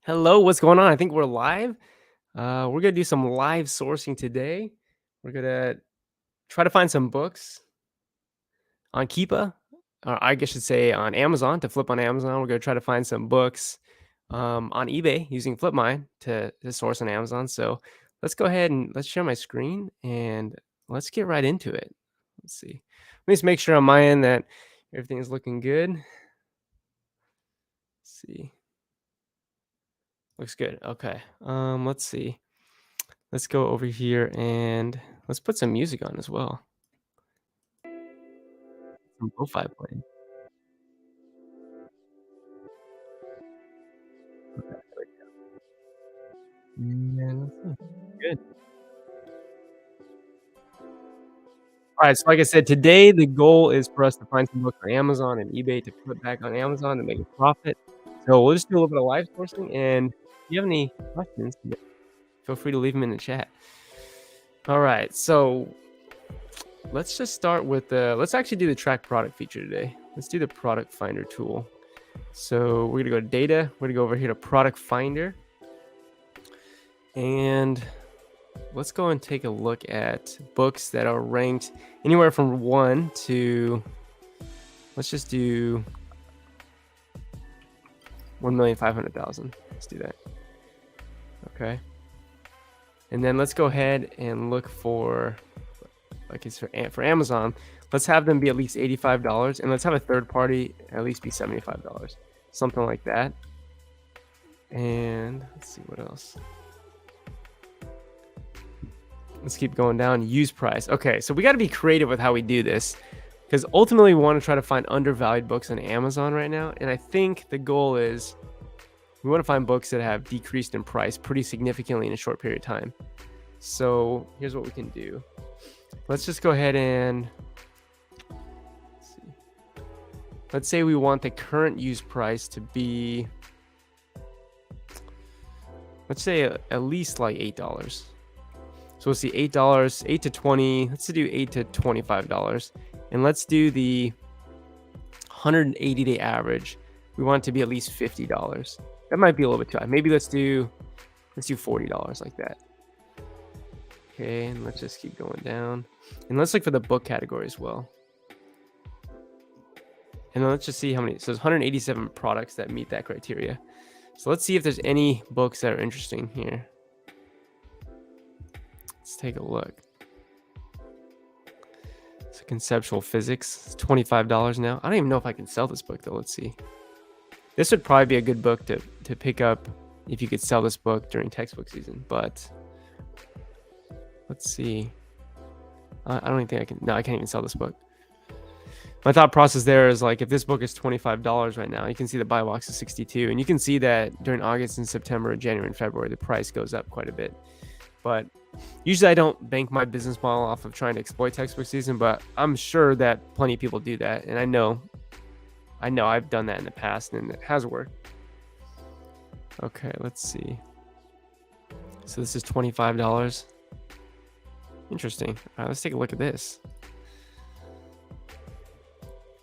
Hello, what's going on? I think we're live. We're gonna do some live sourcing today. We're gonna try to find some books on Keepa, or I guess I should say on Amazon to flip on Amazon. We're gonna try to find some books on eBay using Flipmine to source on Amazon. So let's go ahead and let's share my screen and let's get right into it. Let's see. Let me just make sure on my end that everything is looking good. Let's see. Looks good. Okay. Let's see. Let's go over here and let's put some music on as well. Some lo-fi playing. And let's see. Good. Alright, so like I said, today the goal is for us to find some books on Amazon and eBay to put back on Amazon to make a profit. So we'll just do a little bit of live sourcing, and if you have any questions, feel free to leave them in the chat. Alright, so let's just start with let's actually do the track product feature today. Let's do the product finder tool. So we're gonna go to data, we're gonna go over here to product finder. And let's go and take a look at books that are ranked anywhere from 1 to, let's just do 1,500,000. Let's do that. Okay. And then let's go ahead and look for, like it's for Amazon, let's have them be at least $85, and let's have a third party at least be $75. Something like that. And let's see what else. Let's keep going down. Use price. Okay, so we got to be creative with how we do this, because ultimately we want to try to find undervalued books on Amazon right now. And I think the goal is we want to find books that have decreased in price pretty significantly in a short period of time. So here's what we can do. Let's just go ahead and let's say we want the current use price to be, let's say at least like $8. So we'll see $8, 8 to 20. Let's do $8 to $25. And let's do the 180-day average. We want it to be at least $50. That might be a little bit too high. Maybe let's do $40 like that. Okay, and let's just keep going down. And let's look for the book category as well. And then let's just see how many. So there's 187 products that meet that criteria. So let's see if there's any books that are interesting here. Let's take a look. So conceptual physics, it's $25 now. I don't even know if I can sell this book though. Let's see. This would probably be a good book to pick up if you could sell this book during textbook season. But let's see. I don't even think I can. No, I can't even sell this book. My thought process there is like, if this book is $25 right now, you can see the buy box is 62, and you can see that during August and September, January and February, the price goes up quite a bit. But usually I don't bank my business model off of trying to exploit textbook season, but I'm sure that plenty of people do that. And I know I've done that in the past and it has worked. Okay, let's see. So this is $25. Interesting. All right, let's take a look at this.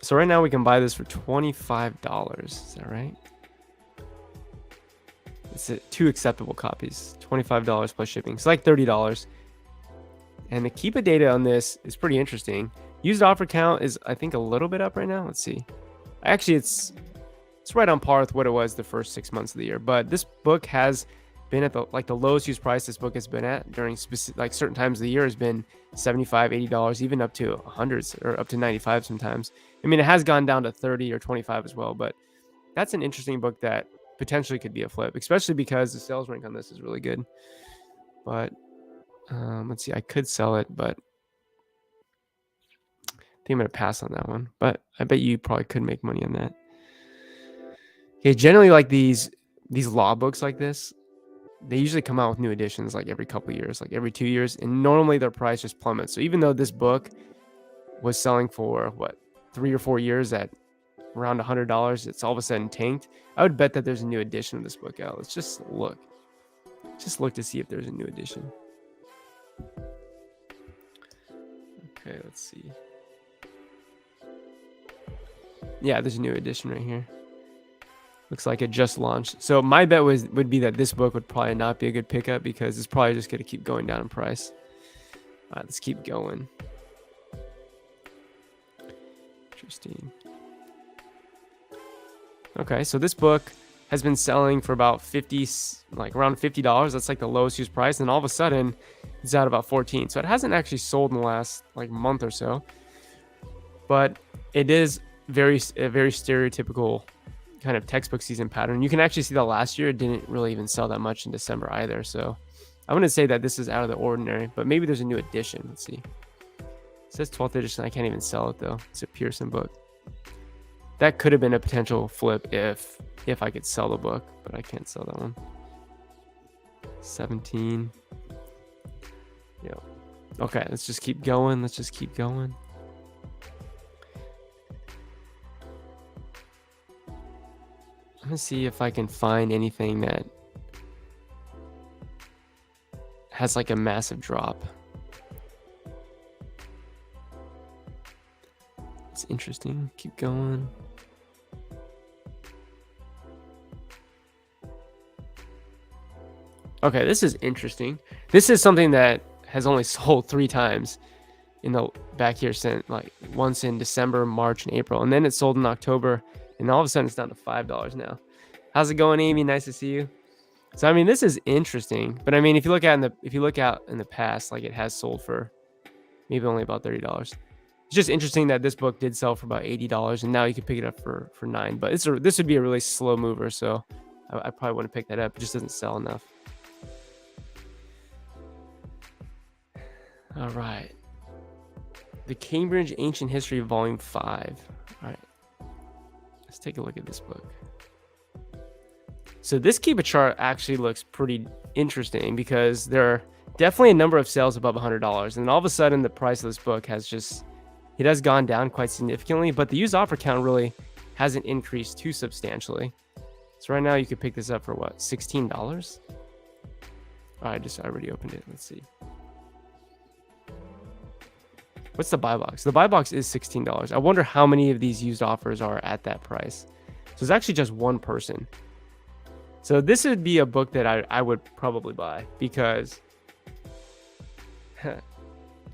So right now we can buy this for $25. Is that right? It's 2 acceptable copies, $25 plus shipping. It's like $30. And the Keepa data on this is pretty interesting. Used offer count is, I think, a little bit up right now. Let's see. Actually, it's right on par with what it was the first 6 months of the year. But this book has been at the lowest used price this book has been at during certain times of the year has been $75, $80, even up to 100 or up to 95 sometimes. I mean, it has gone down to 30 or 25 as well, but that's an interesting book that potentially could be a flip, especially because the sales rank on this is really good. But let's see, I could sell it, but I think I'm gonna pass on that one. But I bet you probably could make money on that. Okay, generally, like these law books like this, they usually come out with new editions like every couple of years, like every 2 years, and normally their price just plummets. So even though this book was selling for what 3 or 4 years at around $100, it's all of a sudden tanked. I would bet that there's a new edition of this book out. Let's just look to see if there's a new edition. Okay, let's see. Yeah, there's a new edition right here. Looks like it just launched. So my bet would be that this book would probably not be a good pickup because it's probably just going to keep going down in price. All right, let's keep going. Interesting. Okay, so this book has been selling for about around $50. That's like the lowest used price, and all of a sudden it's at about 14. So it hasn't actually sold in the last like month or so, but it is a very stereotypical kind of textbook season pattern. You can actually see that last year it didn't really even sell that much in December either. So I wouldn't say that this is out of the ordinary, but maybe there's a new edition. Let's see. It says 12th edition. I can't even sell it though. It's a Pearson book. That could have been a potential flip if I could sell the book, but I can't sell that one. 17. Yeah. Okay, let's just keep going. Let's just keep going. I'm gonna see if I can find anything that has like a massive drop. It's interesting. Keep going. Okay, this is interesting. This is something that has only sold 3 times in the back here since like once in December, March, and April, and then it sold in October, and all of a sudden it's down to $5 now. How's it going, Amy? Nice to see you. So I mean, this is interesting, but I mean, if you look out in the past, like it has sold for maybe only about $30. It's just interesting that this book did sell for about $80, and now you can pick it up for $9. But this would be a really slow mover, so I probably wouldn't pick that up. It just doesn't sell enough. All right. The Cambridge Ancient History Volume 5. All right. Let's take a look at this book. So this Keepa chart actually looks pretty interesting because there are definitely a number of sales above $100. And all of a sudden, the price of this book has gone down quite significantly, but the used offer count really hasn't increased too substantially. So right now you could pick this up for what, $16? I already opened it. Let's see. What's the buy box? The buy box is $16. I wonder how many of these used offers are at that price. So it's actually just one person. So this would be a book that I would probably buy because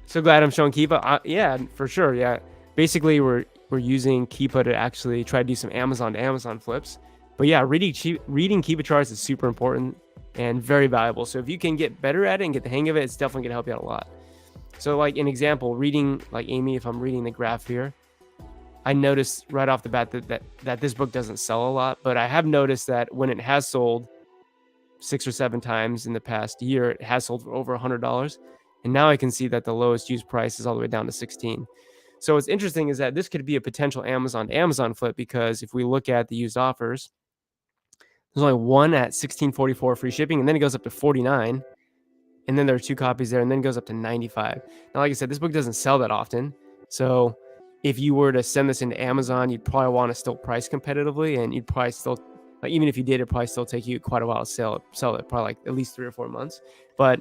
so glad I'm showing Keepa. Yeah, for sure. Yeah. Basically we're using Keepa to actually try to do some Amazon to Amazon flips. But yeah, reading Keepa charts is super important and very valuable. So if you can get better at it and get the hang of it, it's definitely gonna help you out a lot. So like an example, reading like Amy, if I'm reading the graph here, I noticed right off the bat that this book doesn't sell a lot, but I have noticed that when it has sold 6 or 7 times in the past year, it has sold for over $100. And now I can see that the lowest used price is all the way down to 16. So what's interesting is that this could be a potential Amazon to Amazon flip, because if we look at the used offers, there's only one at $16.44 free shipping, and then it goes up to $49. And then there are 2 copies there, and then it goes up to $95. Now, like I said, this book doesn't sell that often. So if you were to send this into Amazon, you'd probably want to still price competitively, and you'd probably still, like, even if you did, it'd probably still take you quite a while to sell it, probably like at least 3 or 4 months. But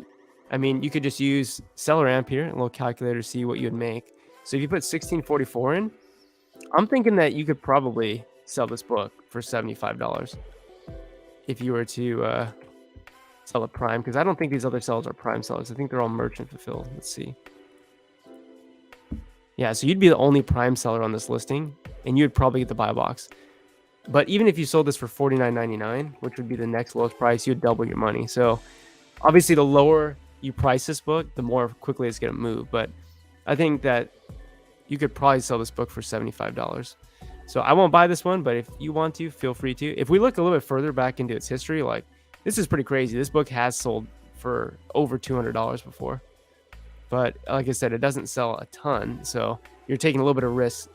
I mean, you could just use Seller Amp here, a little calculator, to see what you'd make. So if you put $16.44 in, I'm thinking that you could probably sell this book for $75 if you were to sell a prime, because I don't think these other sellers are prime sellers. I think they're all merchant fulfilled. Let's see. Yeah, so you'd be the only prime seller on this listing, and you'd probably get the buy box. But even if you sold this for $49.99, which would be the next lowest price, you'd double your money. So obviously, the lower you price this book, the more quickly it's going to move. But I think that you could probably sell this book for $75. So I won't buy this one, but if you want to, feel free to. If we look a little bit further back into its history, like, this is pretty crazy. This book has sold for over $200 before. But like I said, it doesn't sell a ton. So you're taking a little bit of risk,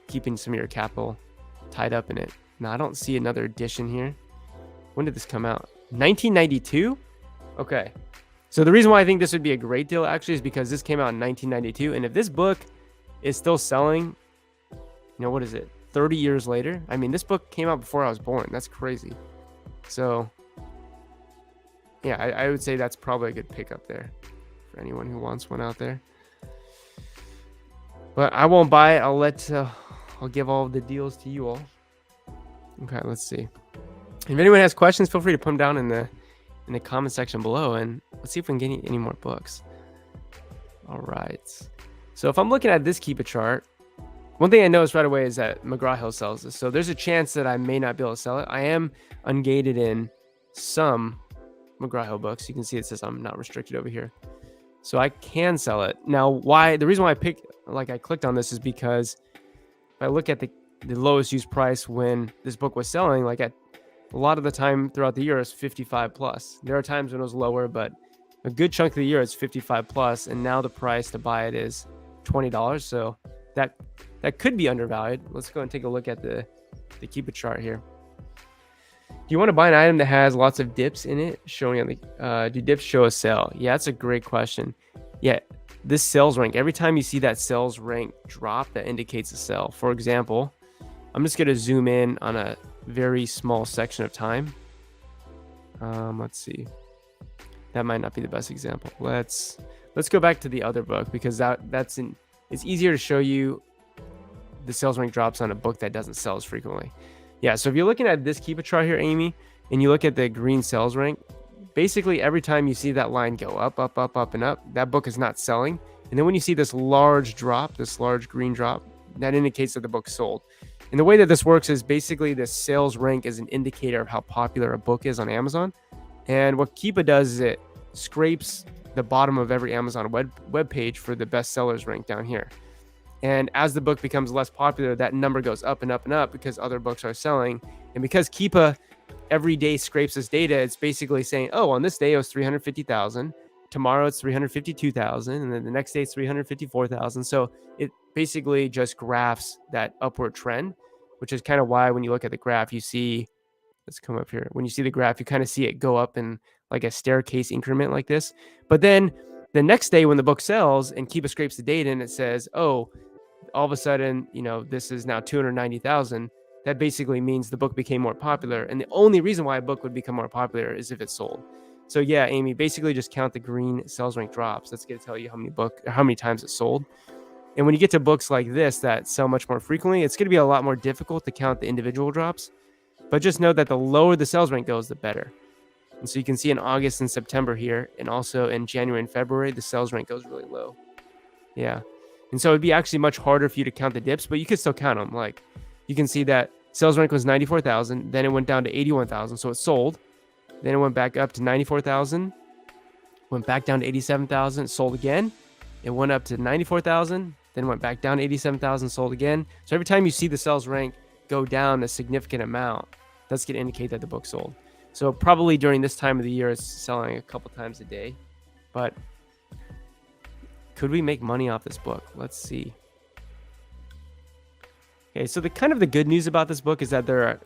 keeping some of your capital tied up in it. Now, I don't see another edition here. When did this come out? 1992? Okay. So the reason why I think this would be a great deal actually is because this came out in 1992. And if this book is still selling, what is it? 30 years later? I mean, this book came out before I was born. That's crazy. So yeah, I would say that's probably a good pickup there for anyone who wants one out there. But I won't buy it. I'll give all the deals to you all. Okay, let's see. If anyone has questions, feel free to put them down in the comment section below, and let's see if we can get any more books. All right. So if I'm looking at this Keepa chart, one thing I noticed right away is that McGraw-Hill sells this. So there's a chance that I may not be able to sell it. I am ungated in some McGraw-Hill books. You can see it says I'm not restricted over here. So I can sell it. Now, the reason why I clicked on this is because if I look at the lowest used price when this book was selling, like at a lot of the time throughout the year is 55 plus. There are times when it was lower, but a good chunk of the year it's 55 plus, and now the price to buy it is $20. So that could be undervalued. Let's go and take a look at the Keepa chart here. Do you want to buy an item that has lots of dips in it? Showing on the do dips show a sell? Yeah, that's a great question. Yeah, this sales rank, every time you see that sales rank drop, that indicates a sell. For example, I'm just going to zoom in on a very small section of time. Let's see. That might not be the best example. Let's go back to the other book, because it's easier to show you the sales rank drops on a book that doesn't sell as frequently. Yeah, so if you're looking at this Keepa chart here, Amy, and you look at the green sales rank, basically every time you see that line go up, up, up, up, and up, that book is not selling. And then when you see this large drop, this large green drop, that indicates that the book sold. And the way that this works is basically the sales rank is an indicator of how popular a book is on Amazon. And what Keepa does is it scrapes the bottom of every Amazon web page for the best sellers rank down here. And as the book becomes less popular, that number goes up and up and up because other books are selling. And because Keepa every day scrapes this data, it's basically saying, oh, on this day it was 350,000. Tomorrow it's 352,000. And then the next day it's 354,000. So it basically just graphs that upward trend, which is kind of why when you look at the graph, you see, let's come up here. When you see the graph, you kind of see it go up in like a staircase increment like this. But then the next day when the book sells and Keepa scrapes the data and it says, oh, all of a sudden, this is now 290,000. That basically means the book became more popular. And the only reason why a book would become more popular is if it's sold. So yeah, Amy, basically just count the green sales rank drops. That's going to tell you how many times it's sold. And when you get to books like this that sell much more frequently, it's going to be a lot more difficult to count the individual drops. But just know that the lower the sales rank goes, the better. And so you can see in August and September here, and also in January and February, the sales rank goes really low. Yeah. And so it'd be actually much harder for you to count the dips, but you could still count them. Like you can see that sales rank was 94,000, then it went down to 81,000, so it sold. Then it went back up to 94,000, went back down to 87,000, sold again. It went up to 94,000, then went back down to 87,000, sold again. So every time you see the sales rank go down a significant amount, that's going to indicate that the book sold. So probably during this time of the year, it's selling a couple times a day. But could we make money off this book? Let's see. Okay, so the good news about this book is that there are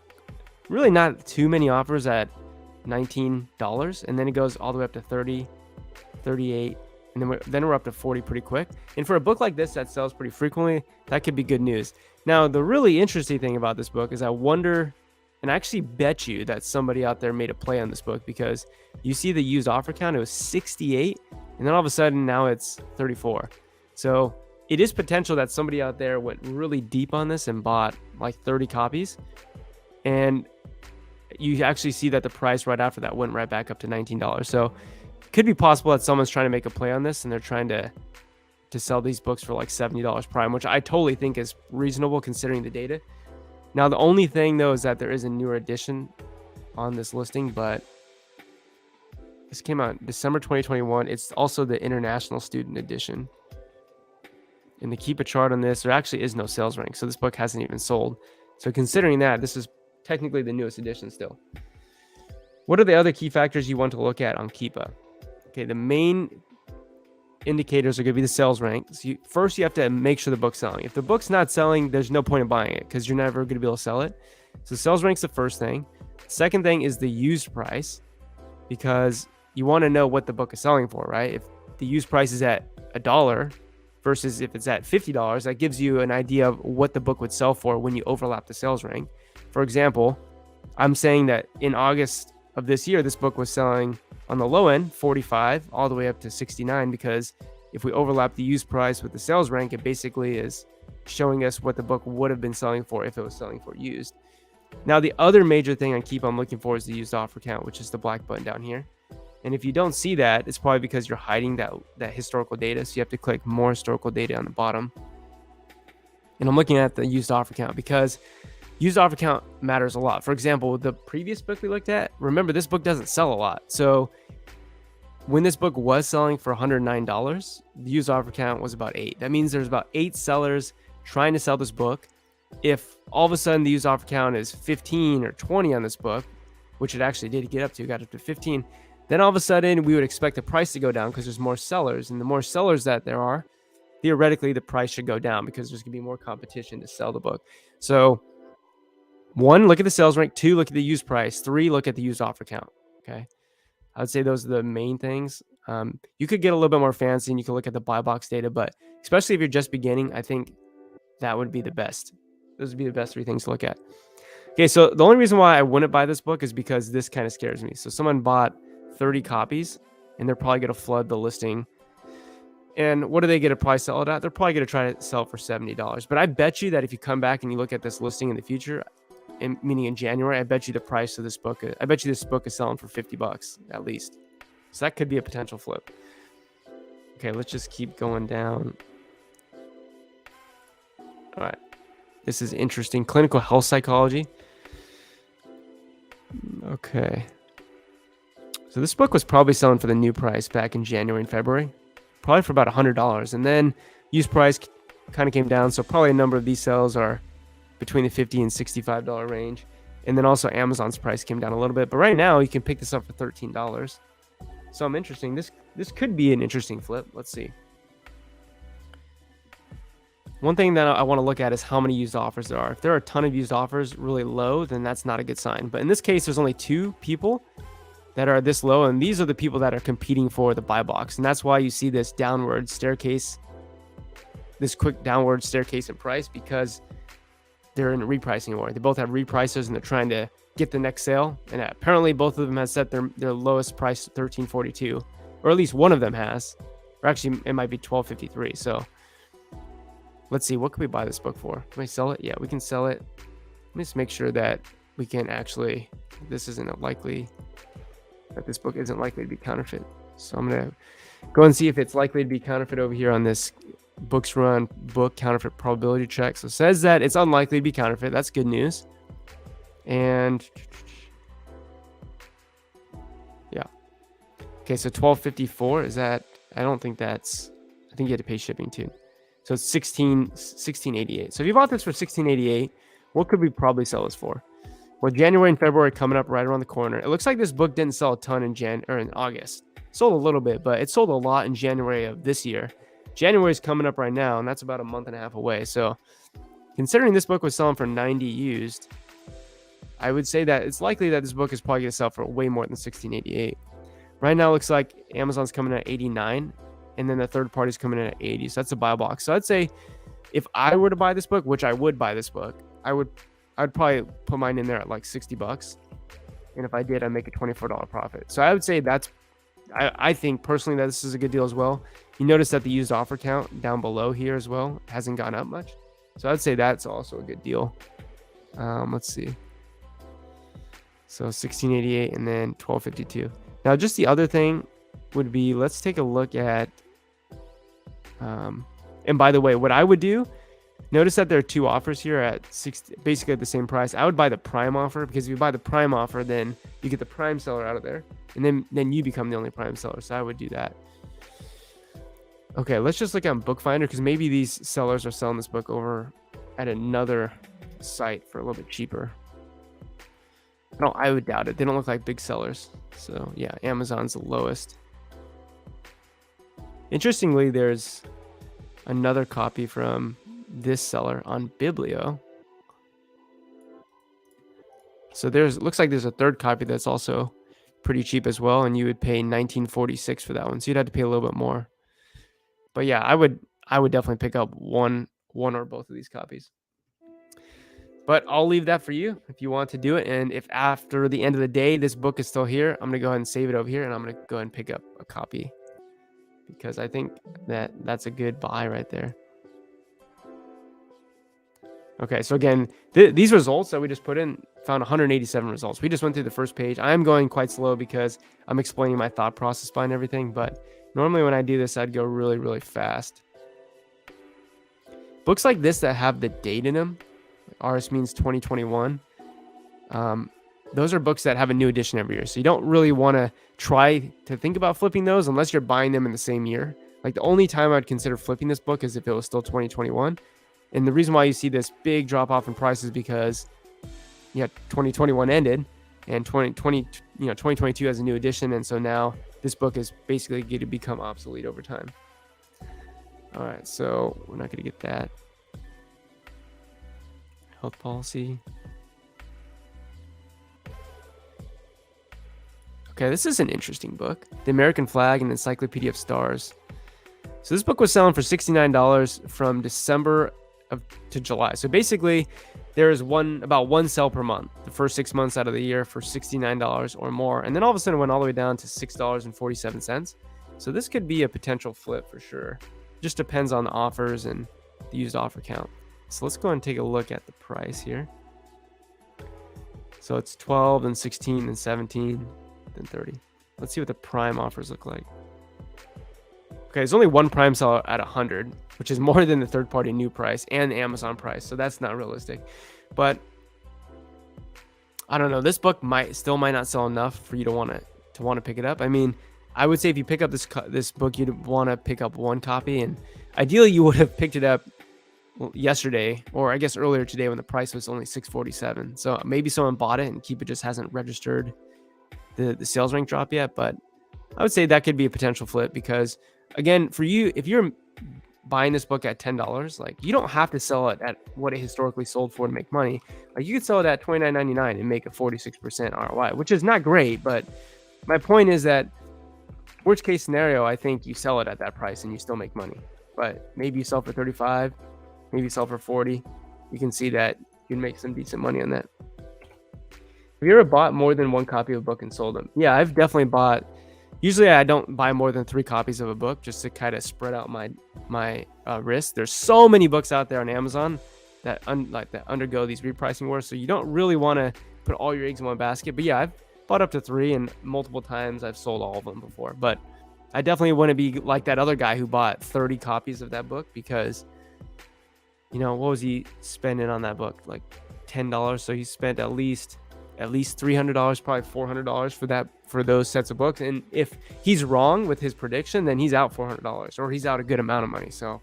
really not too many offers at $19, and then it goes all the way up to 30, 38, and then we're up to 40 pretty quick. And for a book like this that sells pretty frequently, that could be good news. Now, the really interesting thing about this book is I wonder, and I actually bet you that somebody out there made a play on this book, because you see the used offer count, it was 68, and then all of a sudden now it's 34. So it is potential that somebody out there went really deep on this and bought like 30 copies. And you actually see that the price right after that went right back up to $19. So it could be possible that someone's trying to make a play on this and they're trying to sell these books for like $70 prime, which I totally think is reasonable considering the data. Now, the only thing though is that there is a newer edition on this listing, but this came out December 2021. It's also the International Student Edition. In the Keepa chart on this, there actually is no sales rank, so this book hasn't even sold. So considering that, this is technically the newest edition still. What are the other key factors you want to look at on Keepa? Okay, the main indicators are going to be the sales rank. So first, you have to make sure the book's selling. If the book's not selling, there's no point in buying it because you're never going to be able to sell it. So sales rank's the first thing. Second thing is the used price, because you want to know what the book is selling for, right? If the used price is at $1 versus if it's at $50, that gives you an idea of what the book would sell for when you overlap the sales rank. For example, I'm saying that in August of this year, this book was selling on the low end, 45, all the way up to 69, because if we overlap the used price with the sales rank, it basically is showing us what the book would have been selling for if it was selling for used. Now, the other major thing on Keepa I'm looking for is the used offer count, which is the black button down here. And if you don't see that, it's probably because you're hiding that historical data. So you have to click more historical data on the bottom. And I'm looking at the used offer count because used offer count matters a lot. For example, the previous book we looked at, remember this book doesn't sell a lot. So when this book was selling for $109, the used offer count was about 8. That means there's about 8 sellers trying to sell this book. If all of a sudden the used offer count is 15 or 20 on this book, which it actually did get up to, got up to 15, then all of a sudden we would expect the price to go down because there's more sellers. And the more sellers that there are, theoretically the price should go down because there's going to be more competition to sell the book. So 1, look at the sales rank. 2, look at the used price. 3, look at the used offer count. Okay. I would say those are the main things. You could get a little bit more fancy and you can look at the buy box data, but especially if you're just beginning, I think that would be the best. Those would be the best 3 things to look at. Okay, so the only reason why I wouldn't buy this book is because this kind of scares me. So someone bought 30 copies and they're probably going to flood the listing. And what are they going to probably sell it at? They're probably going to try to sell it for $70. But I bet you that if you come back and you look at this listing in the future, meaning in January, I bet you the price of this book, I bet you this book is selling for $50 at least. So that could be a potential flip. Okay, let's just keep going down. All right. This is interesting. Clinical health psychology. Okay. So this book was probably selling for the new price back in January and February, probably for about $100. And then used price kind of came down. So probably a number of these sales are between the $50 and $65 range. And then also Amazon's price came down a little bit. But right now you can pick this up for $13. So I'm interesting. This could be an interesting flip. Let's see. One thing that I want to look at is how many used offers there are. If there are a ton of used offers really low, then that's not a good sign. But in this case, there's only 2 people that are this low, and these are the people that are competing for the buy box. And that's why you see this downward staircase, this quick downward staircase in price, because they're in a repricing war. They both have repricers and they're trying to get the next sale. And apparently both of them have set their lowest price to $13.42, or at least one of them has, or actually it might be $12.53. So let's see, what can we buy this book for? Can we sell it? Yeah, we can sell it. Let me just make sure that we can actually, this isn't likely, that this book isn't likely to be counterfeit. So I'm going to go and see if it's likely to be counterfeit over here on this Books Run book counterfeit probability check. So it says that it's unlikely to be counterfeit. That's good news. And yeah. Okay, so $12.54 is that, I don't think that's, I think you had to pay shipping too. So it's $16.88. So if you bought this for $16.88, what could we probably sell this for? Well, January and February coming up right around the corner. It looks like this book didn't sell a ton in August. Sold a little bit, but it sold a lot in January of this year. January is coming up right now, and that's about a month and a half away. So considering this book was selling for 90 used, I would say that it's likely that this book is probably going to sell for way more than $16.88. Right now, it looks like Amazon's coming in at 89, and then the third party's coming in at 80. So that's a buy box. So I'd say if I were to buy this book, which I would buy this book, I'd probably put mine in there at like $60. And if I did, I'd make a $24 profit. So I would say I think personally that this is a good deal as well. You notice that the used offer count down below here as well hasn't gone up much. So I'd say that's also a good deal. Let's see. So $16.88 and then $12.52. Now, just the other thing would be, let's take a look at, and by the way, what I would do, notice that there are 2 offers here at basically at the same price. I would buy the prime offer, because if you buy the prime offer, then you get the prime seller out of there, and then you become the only prime seller. So I would do that. Okay, let's just look at Bookfinder, because maybe these sellers are selling this book at another site for a little bit cheaper. No, I would doubt it. They don't look like big sellers. So yeah, Amazon's the lowest. Interestingly, there's another copy from this seller on Biblio. So looks like there's a third copy that's also pretty cheap as well, and you would pay $19.46 for that one. So you'd have to pay a little bit more. But yeah, I would definitely pick up one or both of these copies. But I'll leave that for you if you want to do it. And if after the end of the day this book is still here, I'm going to go ahead and save it over here, and I'm going to go ahead and pick up a copy, because I think that's a good buy right there. Okay, so again, these results that we just put in found 187 results. We just went through the first page. I'm going quite slow because I'm explaining my thought process behind everything, but normally when I do this, I'd go really, really fast. Books like this that have the date in them, RS means 2021, those are books that have a new edition every year. So you don't really want to try to think about flipping those unless you're buying them in the same year. Like the only time I'd consider flipping this book is if it was still 2021. And the reason why you see this big drop off in price is because 2021 ended and 2022 has a new edition. And so now this book is basically going to become obsolete over time. All right, so we're not going to get that. Health policy. Okay, this is an interesting book. The American Flag and Encyclopedia of Stars. So this book was selling for $69 from December to July. So basically, there is about one sale per month, the first 6 months out of the year for $69 or more. And then all of a sudden it went all the way down to $6.47. So this could be a potential flip for sure. Just depends on the offers and the used offer count. So let's go and take a look at the price here. So it's 12 and 16 and 17 and 30. Let's see what the prime offers look like. Okay, there's only one prime seller at 100, which is more than the third-party new price and the Amazon price, so that's not realistic. But I don't know. This book might not sell enough for you to want to pick it up. I mean, I would say if you pick up this book, you'd want to pick up one copy, and ideally you would have picked it up yesterday, or I guess earlier today when the price was only $6.47. So maybe someone bought it and Keepa just hasn't registered the sales rank drop yet. But I would say that could be a potential flip because, again, for you, if you're buying this book at $10, like you don't have to sell it at what it historically sold for to make money. Like you could sell it at $29.99 and make a 46% ROI, which is not great. But my point is that worst case scenario, I think you sell it at that price and you still make money. But maybe you sell for 35, maybe you sell for 40. You can see that you can make some decent money on that. Have you ever bought more than one copy of a book and sold them? Yeah, I've definitely bought. Usually I don't buy more than 3 copies of a book just to kind of spread out my risk. There's so many books out there on Amazon that undergo these repricing wars, so you don't really want to put all your eggs in one basket. But yeah, I've bought up to 3, and multiple times I've sold all of them before. But I definitely want to be like that other guy who bought 30 copies of that book because, what was he spending on that book? Like $10. So he spent at least $300, probably $400 for those sets of books. And if he's wrong with his prediction, then he's out $400 or he's out a good amount of money. So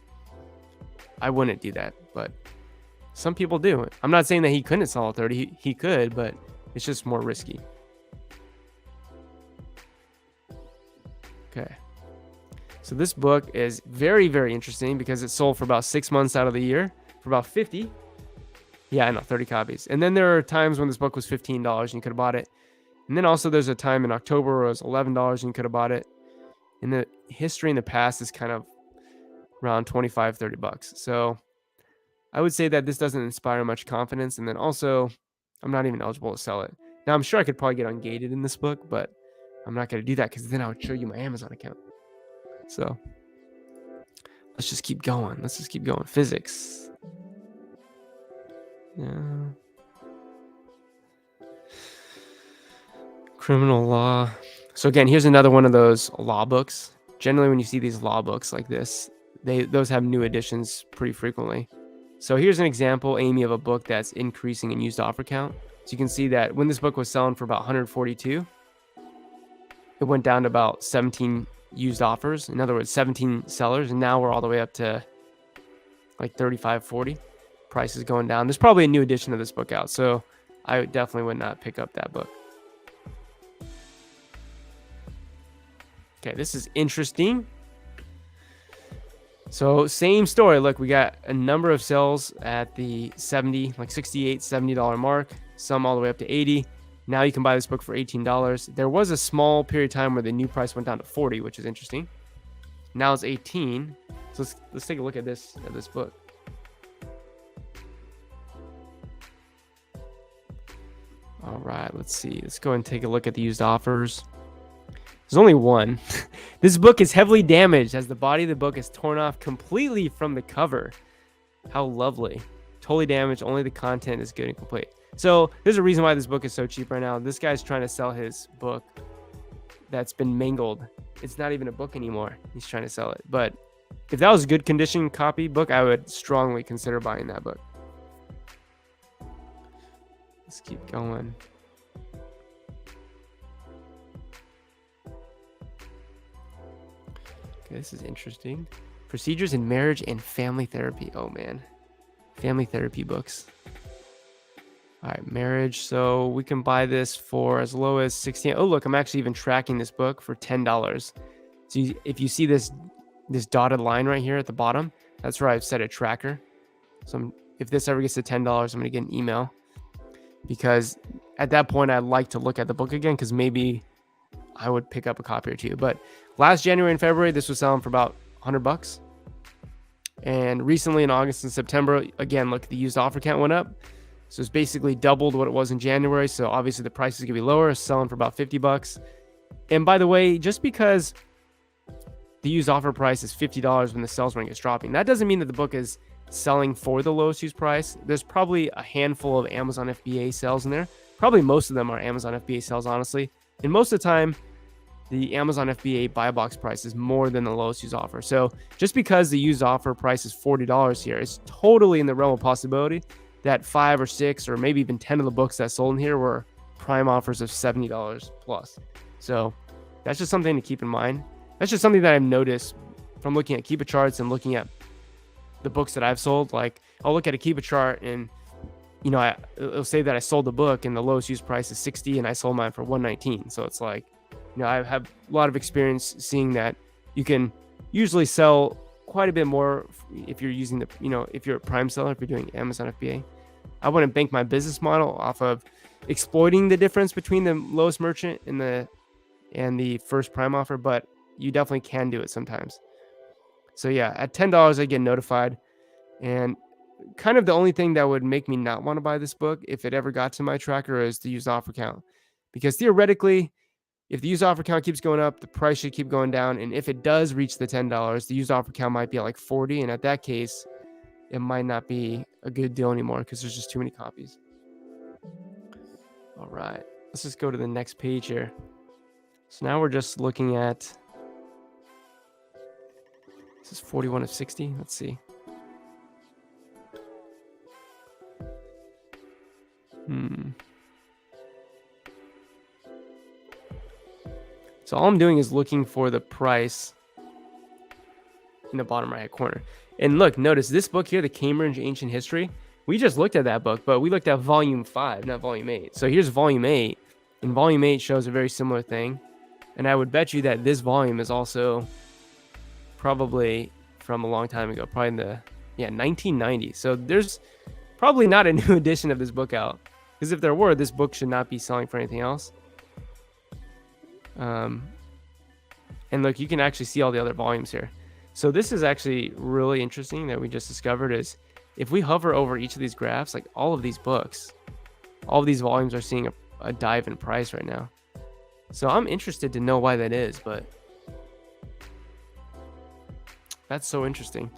I wouldn't do that, but some people do. I'm not saying that he couldn't sell at 30. He could, but it's just more risky. Okay. So this book is very, very interesting because it sold for about 6 months out of the year for about 50. Yeah, I know, 30 copies. And then there are times when this book was $15 and you could have bought it. And then also there's a time in October where it was $11 and you could have bought it. And the history in the past is kind of around 25, 30 bucks. So I would say that this doesn't inspire much confidence. And then also, I'm not even eligible to sell it. Now, I'm sure I could probably get ungated in this book, but I'm not going to do that because then I would show you my Amazon account. So let's just keep going. Physics. Yeah. Criminal law. So again, here's another one of those law books. Generally, when you see these law books like this, those have new editions pretty frequently. So here's an example, Amy, of a book that's increasing in used offer count. So you can see that when this book was selling for about 142, it went down to about 17 used offers. In other words, 17 sellers. And now we're all the way up to like 35, 40. Price is going down. There's probably a new edition of this book out. So I definitely would not pick up that book. Okay, this is interesting. So same story. Look, we got a number of sales at the $68, $70 mark. Some all the way up to $80. Now you can buy this book for $18. There was a small period of time where the new price went down to $40, which is interesting. Now it's $18. So let's take a look at this book. All right, let's see. Let's go and take a look at the used offers. There's only one. This book is heavily damaged as the body of the book is torn off completely from the cover. How lovely. totally damaged. Only the content is good and complete. So there's a reason why this book is so cheap right now. This guy's trying to sell his book that's been mangled. It's not even a book anymore. He's trying to sell it. But if that was a good condition copy book, I would strongly consider buying that book. Let's keep going. Okay, this is interesting. Procedures in Marriage and Family Therapy. Oh man, family therapy books. All right, marriage. So we can buy this for as low as 16. Oh, look, I'm actually even tracking this book for $10. So if you see this dotted line right here at the bottom, that's where I've set a tracker. So if this ever gets to $10, I'm going to get an email, because at that point I'd like to look at the book again, because maybe I would pick up a copy or two. But last January and February, this was selling for about $100. And recently in August and September, again, look, the used offer count went up. So it's basically doubled what it was in January. So obviously the price is going to be lower, selling for about $50. And by the way, just because the used offer price is $50 when the sales rank is dropping, that doesn't mean that the book is selling for the lowest used price. There's probably a handful of Amazon FBA sales in there. Probably most of them are Amazon FBA sales, honestly. And most of the time, the Amazon FBA buy box price is more than the lowest used offer. So just because the used offer price is $40 here, it's totally in the realm of possibility that 5 or 6 or maybe even 10 of the books that sold in here were prime offers of $70 plus. So that's just something to keep in mind. That's just something that I've noticed from looking at Keepa charts and looking at the books that I've sold. Like, I'll look at a Keepa chart and, you know, it'll say that I sold the book and the lowest used price is 60 and I sold mine for 119. So it's like, you know, I have a lot of experience seeing that you can usually sell quite a bit more if you're using the, you know, if you're a prime seller, if you're doing Amazon FBA. I wouldn't bank my business model off of exploiting the difference between the lowest merchant and the first prime offer, but you definitely can do it sometimes. So yeah, at $10, I get notified. And kind of the only thing that would make me not want to buy this book if it ever got to my tracker is the used offer count. Because theoretically, if the used offer count keeps going up, the price should keep going down. And if it does reach the $10, the used offer count might be at like 40. And at that case, it might not be a good deal anymore because there's just too many copies. All right, let's just go to the next page here. So now we're just looking at, this is 41 of 60. Let's see. So all I'm doing is looking for the price in the bottom right corner. And look, notice this book here, the Cambridge Ancient History. We just looked at that book, but we looked at volume 5, not volume 8. So here's volume 8, and volume 8 shows a very similar thing. And I would bet you that this volume is also probably from a long time ago, probably in the 1990. So there's probably not a new edition of this book out, because if there were, this book should not be selling for anything else. And look, you can actually see all the other volumes here. So this is actually really interesting that we just discovered is if we hover over each of these graphs, like all of these books, all of these volumes are seeing a dive in price right now. So I'm interested to know why that is, but that's so interesting.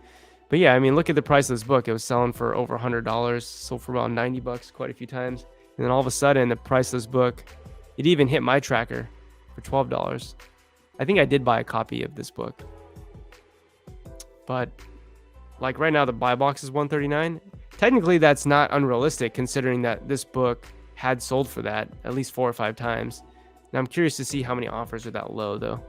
But yeah, I mean, look at the price of this book. It was selling for over $100, sold for about $90 quite a few times. And then all of a sudden, the price of this book, it even hit my tracker for $12. I think I did buy a copy of this book. But like right now, the buy box is $139. Technically, that's not unrealistic considering that this book had sold for that at least 4 or 5 times. Now I'm curious to see how many offers are that low though.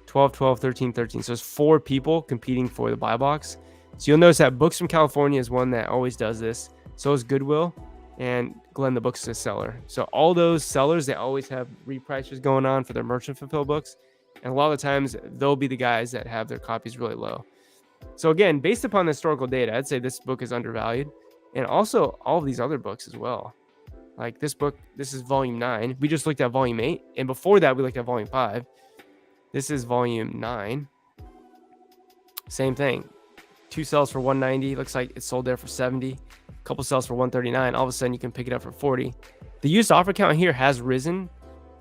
12, 12, 13, 13. So there's 4 people competing for the buy box. So you'll notice that Books from California is one that always does this. So is Goodwill and Glenn the Books is a seller. So all those sellers, they always have reprices going on for their merchant fulfilled books. And a lot of the times they'll be the guys that have their copies really low. So again, based upon the historical data, I'd say this book is undervalued. And also all of these other books as well. Like this book, this is volume 9. We just looked at volume 8. And before that, we looked at volume 5. This is volume 9. Same thing. 2 sells for $190. Looks like it sold there for $70. A couple sells for $139. All of a sudden, you can pick it up for $40. The used offer count here has risen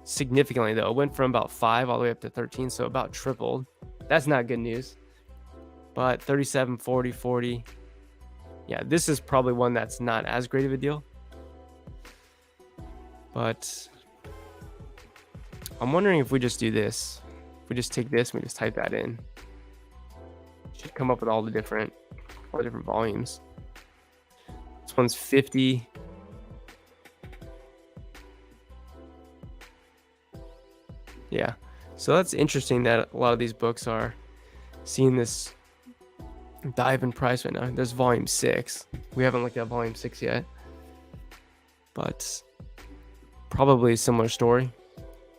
significantly, though. It went from about 5 all the way up to 13, so about tripled. That's not good news. But 37, 40, 40. Yeah, this is probably one that's not as great of a deal. But I'm wondering if we just do this. If we just take this and we just type that in, should come up with all the different volumes. This one's 50. Yeah, so that's interesting that a lot of these books are seeing this dive in price right now. There's volume 6. We haven't looked at volume 6 yet, but probably a similar story.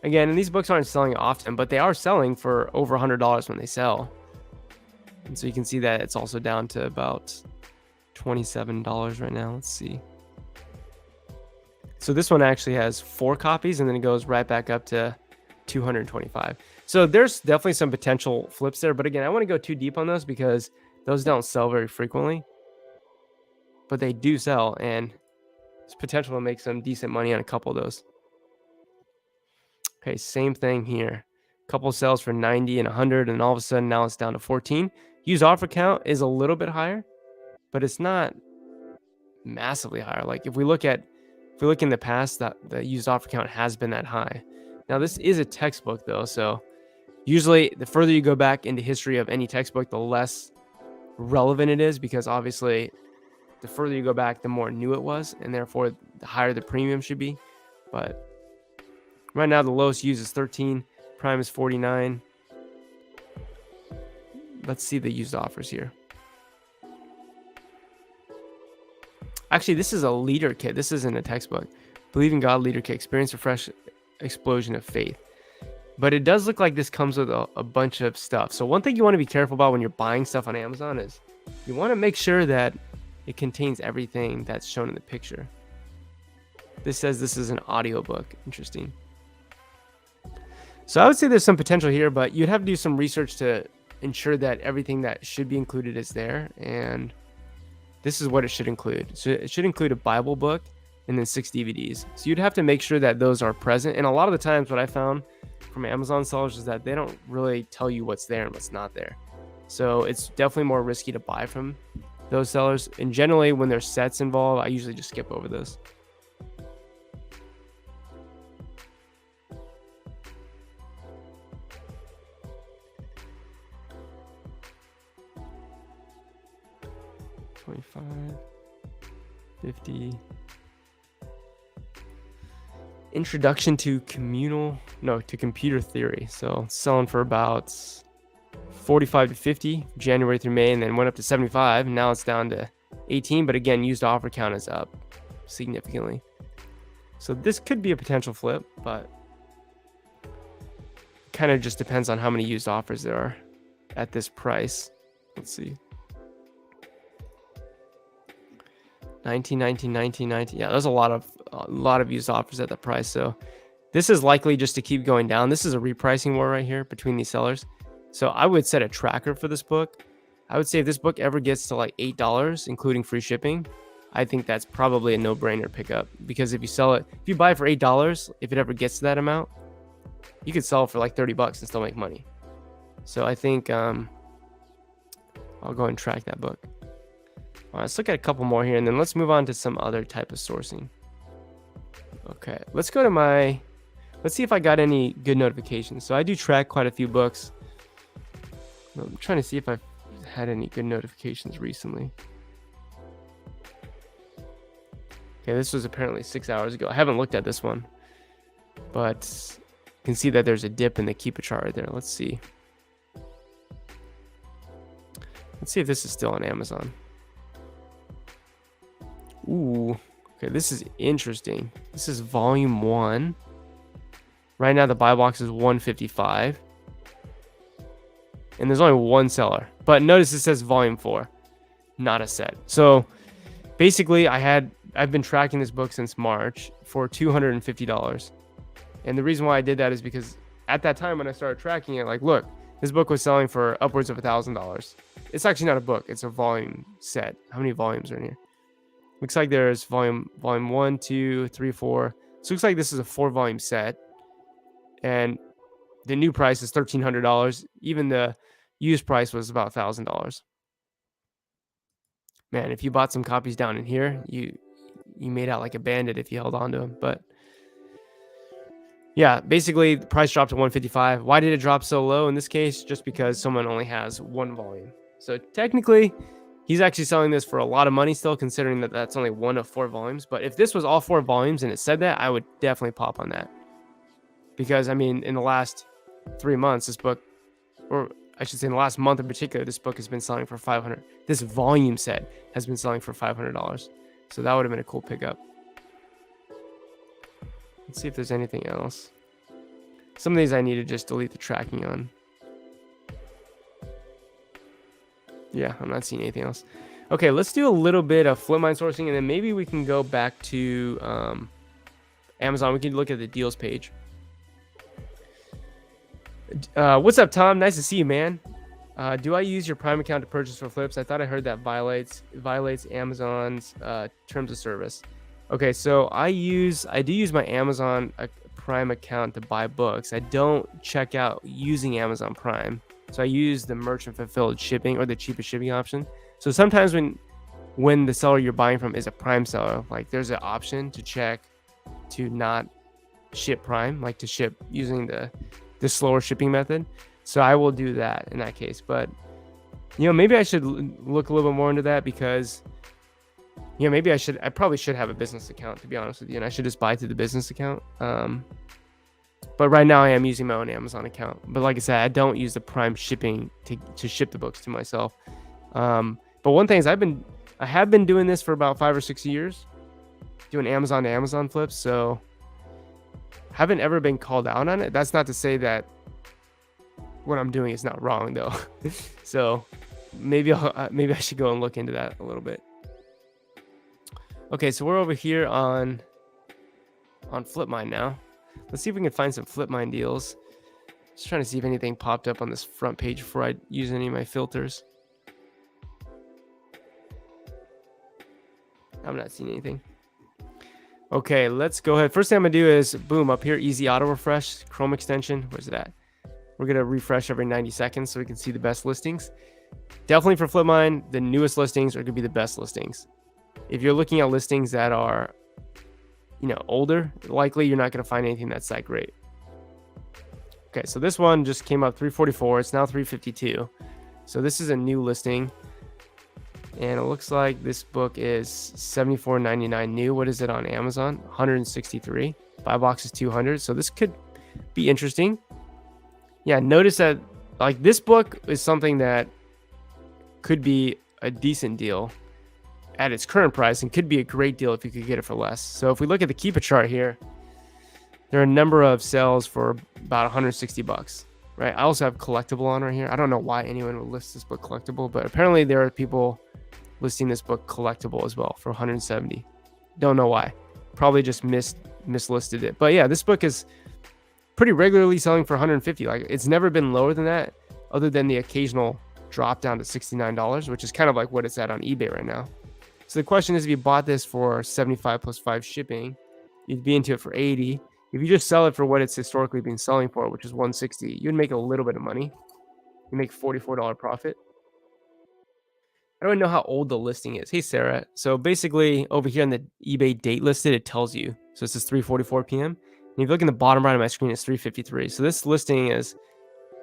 Again, and these books aren't selling often, but they are selling for over $100 when they sell. And so you can see that it's also down to about $27 right now. Let's see. So this one actually has 4 copies, and then it goes right back up to 225. So there's definitely some potential flips there. But again, I want to go too deep on those because those don't sell very frequently. But they do sell, and there's potential to make some decent money on a couple of those. Okay, same thing here. Couple sales for 90 and 100, and all of a sudden now it's down to 14. Used offer count is a little bit higher, but it's not massively higher. Like if we look in the past, that the used offer count has been that high. Now this is a textbook though, so usually the further you go back into history of any textbook, the less relevant it is, because obviously the further you go back, the more new it was, and therefore the higher the premium should be. But right now the lowest used is 13, prime is 49. Let's see the used offers here. Actually, this is a leader kit. This isn't a textbook. Believe in God leader kit. Experience a fresh explosion of faith. But it does look like this comes with a bunch of stuff. So one thing you want to be careful about when you're buying stuff on Amazon is you want to make sure that it contains everything that's shown in the picture. This says this is an audiobook. Interesting. So I would say there's some potential here, but you'd have to do some research to ensure that everything that should be included is there. And this is what it should include. So it should include a Bible book and then 6 DVDs. So you'd have to make sure that those are present. And a lot of the times what I found from Amazon sellers is that they don't really tell you what's there and what's not there. So it's definitely more risky to buy from those sellers. And generally when there's sets involved, I usually just skip over those. $25, $50. Introduction to computer theory. So selling for about $45 to $50 January through May, and then went up to $75, and now it's down to $18. But again, used offer count is up significantly. So this could be a potential flip, but kind of just depends on how many used offers there are at this price. Let's see. 19, 19, 19, 19. Yeah, there's a lot of used offers at that price. So this is likely just to keep going down. This is a repricing war right here between these sellers. So I would set a tracker for this book. I would say if this book ever gets to like $8, including free shipping, I think that's probably a no-brainer pickup. Because if you buy it for $8, if it ever gets to that amount, you could sell it for like $30 and still make money. So I think I'll go ahead and track that book. All right, let's look at a couple more here, and then let's move on to some other type of sourcing. Okay, let's go to let's see if I got any good notifications. So I do track quite a few books. I'm trying to see if I've had any good notifications recently. Okay, this was apparently 6 hours ago. I haven't looked at this one, but you can see that there's a dip in the Keepa chart right there. Let's see. Let's see if this is still on Amazon. Ooh, okay, this is interesting. This is volume 1. Right now the buy box is $155. And there's only one seller. But notice it says volume 4, not a set. So basically I've been tracking this book since March for $250. And the reason why I did that is because at that time when I started tracking it, like, look, this book was selling for upwards of $1,000. It's actually not a book, it's a volume set. How many volumes are in here? Looks like there's volume 1, 2, 3, 4. So it looks like this is a 4-volume set. And the new price is $1,300. Even the used price was about $1,000. man, if you bought some copies down in here, you made out like a bandit if you held on to them. But yeah, basically the price dropped to 155. Why did it drop so low in this case? Just because someone only has one volume. So technically, he's actually selling this for a lot of money still, considering that that's only one of 4 volumes. But if this was all 4 volumes and it said that, I would definitely pop on that. Because, I mean, in the last 3 months, this book, or I should say in the last month in particular, this book has been selling for $500. This volume set has been selling for $500. So that would have been a cool pickup. Let's see if there's anything else. Some of these I need to just delete the tracking on. Yeah, I'm not seeing anything else. Okay, let's do a little bit of Flipmine sourcing, and then maybe we can go back to Amazon. We can look at the deals page. What's up, Tom? Nice to see you, man. Do I use your Prime account to purchase for flips? I thought I heard that violates Amazon's terms of service. Okay, so I do use my Amazon Prime account to buy books. I don't check out using Amazon Prime. So I use the merchant fulfilled shipping, or the cheapest shipping option. So sometimes when the seller you're buying from is a Prime seller, like there's an option to check to not ship Prime, like to ship using the slower shipping method. So I will do that in that case. But maybe I should look a little bit more into that, because maybe I probably should have a business account, to be honest with you, and I should just buy through the business account. But right now I am using my own Amazon account. But like I said, I don't use the Prime shipping to ship the books to myself. But one thing is I have been doing this for about 5 or 6 years, doing Amazon to Amazon flips. So haven't ever been called out on it. That's not to say that what I'm doing is not wrong, though. So maybe I should go and look into that a little bit. Okay, so we're over here on Flipmine now. Let's see if we can find some Flipmine deals. Just trying to see if anything popped up on this front page before I use any of my filters. I'm not seeing anything. Okay, let's go ahead. First thing I'm gonna do is, boom, up here, easy auto refresh, Chrome extension. Where's it at? We're gonna refresh every 90 seconds so we can see the best listings. Definitely for Flipmine, the newest listings are gonna be the best listings. If you're looking at listings that are, older, likely you're not gonna find anything that's that great. Okay, so this one just came up 344. It's now 352. So this is a new listing. And it looks like this book is $74.99 new. What is it on Amazon? $163. Buy box is $200. So this could be interesting. Yeah, notice that like this book is something that could be a decent deal at its current price, and could be a great deal if you could get it for less. So if we look at the Keepa chart here, there are a number of sales for about $160, right? I also have collectible on right here. I don't know why anyone would list this book collectible, but apparently there are people listing this book collectible as well for $170. Don't know why. Probably just mislisted it. But yeah, this book is pretty regularly selling for $150. Like, it's never been lower than that, other than the occasional drop down to $69, which is kind of like what it's at on eBay right now. So the question is, if you bought this for $75 plus 5 shipping, you'd be into it for $80. If you just sell it for what it's historically been selling for, which is $160, you'd make a little bit of money. You make $44 profit. I don't know how old the listing is. Hey, Sarah. So basically over here on the eBay date listed, it tells you. So it says 3:44 p.m. And if you look in the bottom right of my screen, it's 3:53. So this listing is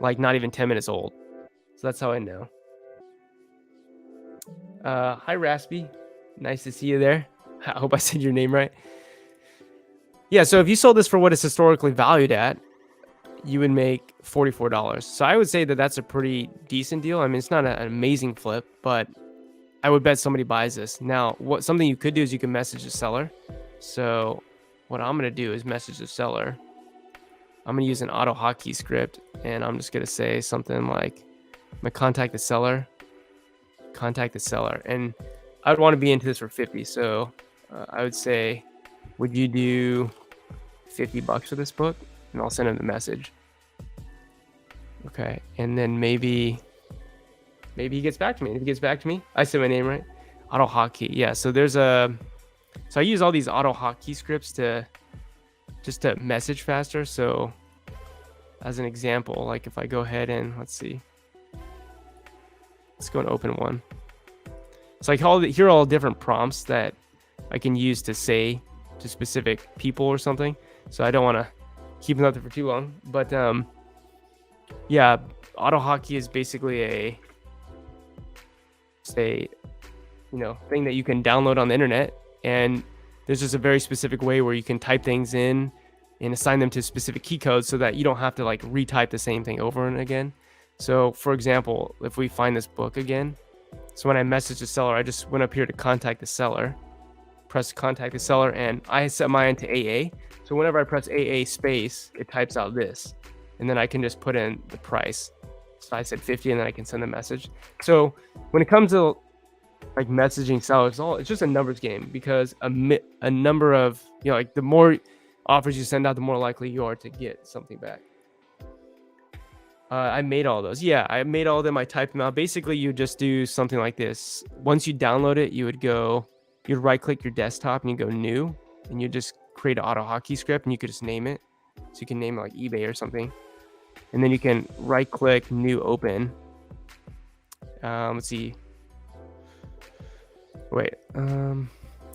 like not even 10 minutes old. So that's how I know. Hi, Raspy. Nice to see you there. I hope I said your name right. Yeah, so if you sold this for what it's historically valued at, you would make $44. So I would say that that's a pretty decent deal. I mean, it's not an amazing flip, but I would bet somebody buys this. Now, something you could do is you can message the seller. So what I'm going to do is message the seller. I'm going to use an auto hotkey script, and I'm just going to say something like, I'm going to contact the seller. And I would want to be into this for 50. So I would say, would you do $50 for this book? And I'll send him the message. Okay, and then maybe he gets back to me. And if he gets back to me, I said my name right. Auto hotkey. Yeah, so so I use all these auto hotkey scripts to message faster. So as an example, like if I go ahead and let's go and open one. So like here are all different prompts that I can use to say to specific people or something. So I don't want to keep nothing for too long. But yeah, auto hotkey is basically a thing that you can download on the internet, and there's just a very specific way where you can type things in and assign them to specific key codes so that you don't have to like retype the same thing over and again. So for example, if we find this book again, so when I message the seller, I just went up here to contact the seller, press contact the seller, and I set mine to AA. So whenever I press AA space, it types out this, and then I can just put in the price. So I said 50, and then I can send a message. So when it comes to like messaging sellers, it's just a numbers game, because a number of, like the more offers you send out, the more likely you are to get something back. I made all those. Yeah, I made all of them. I typed them out. Basically, you just do something like this. Once you download it, you'd right click your desktop and you go new, and you just create an auto hotkey script, and you could just name it. So you can name it like eBay or something. And then you can right click new open. Let's see.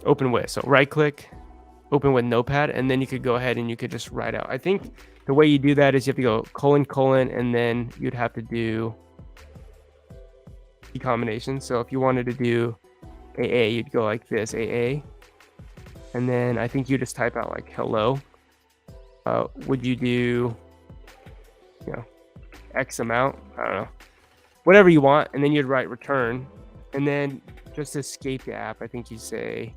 Open with. So right click, open with Notepad, and then you could go ahead and you could just write out. I think the way you do that is you have to go ::, and then you'd have to do key combinations. So if you wanted to do AA, you'd go like this, AA, and then I think you just type out like hello. Would you do, X amount? I don't know, whatever you want, and then you'd write return, and then just to escape the app, I think you say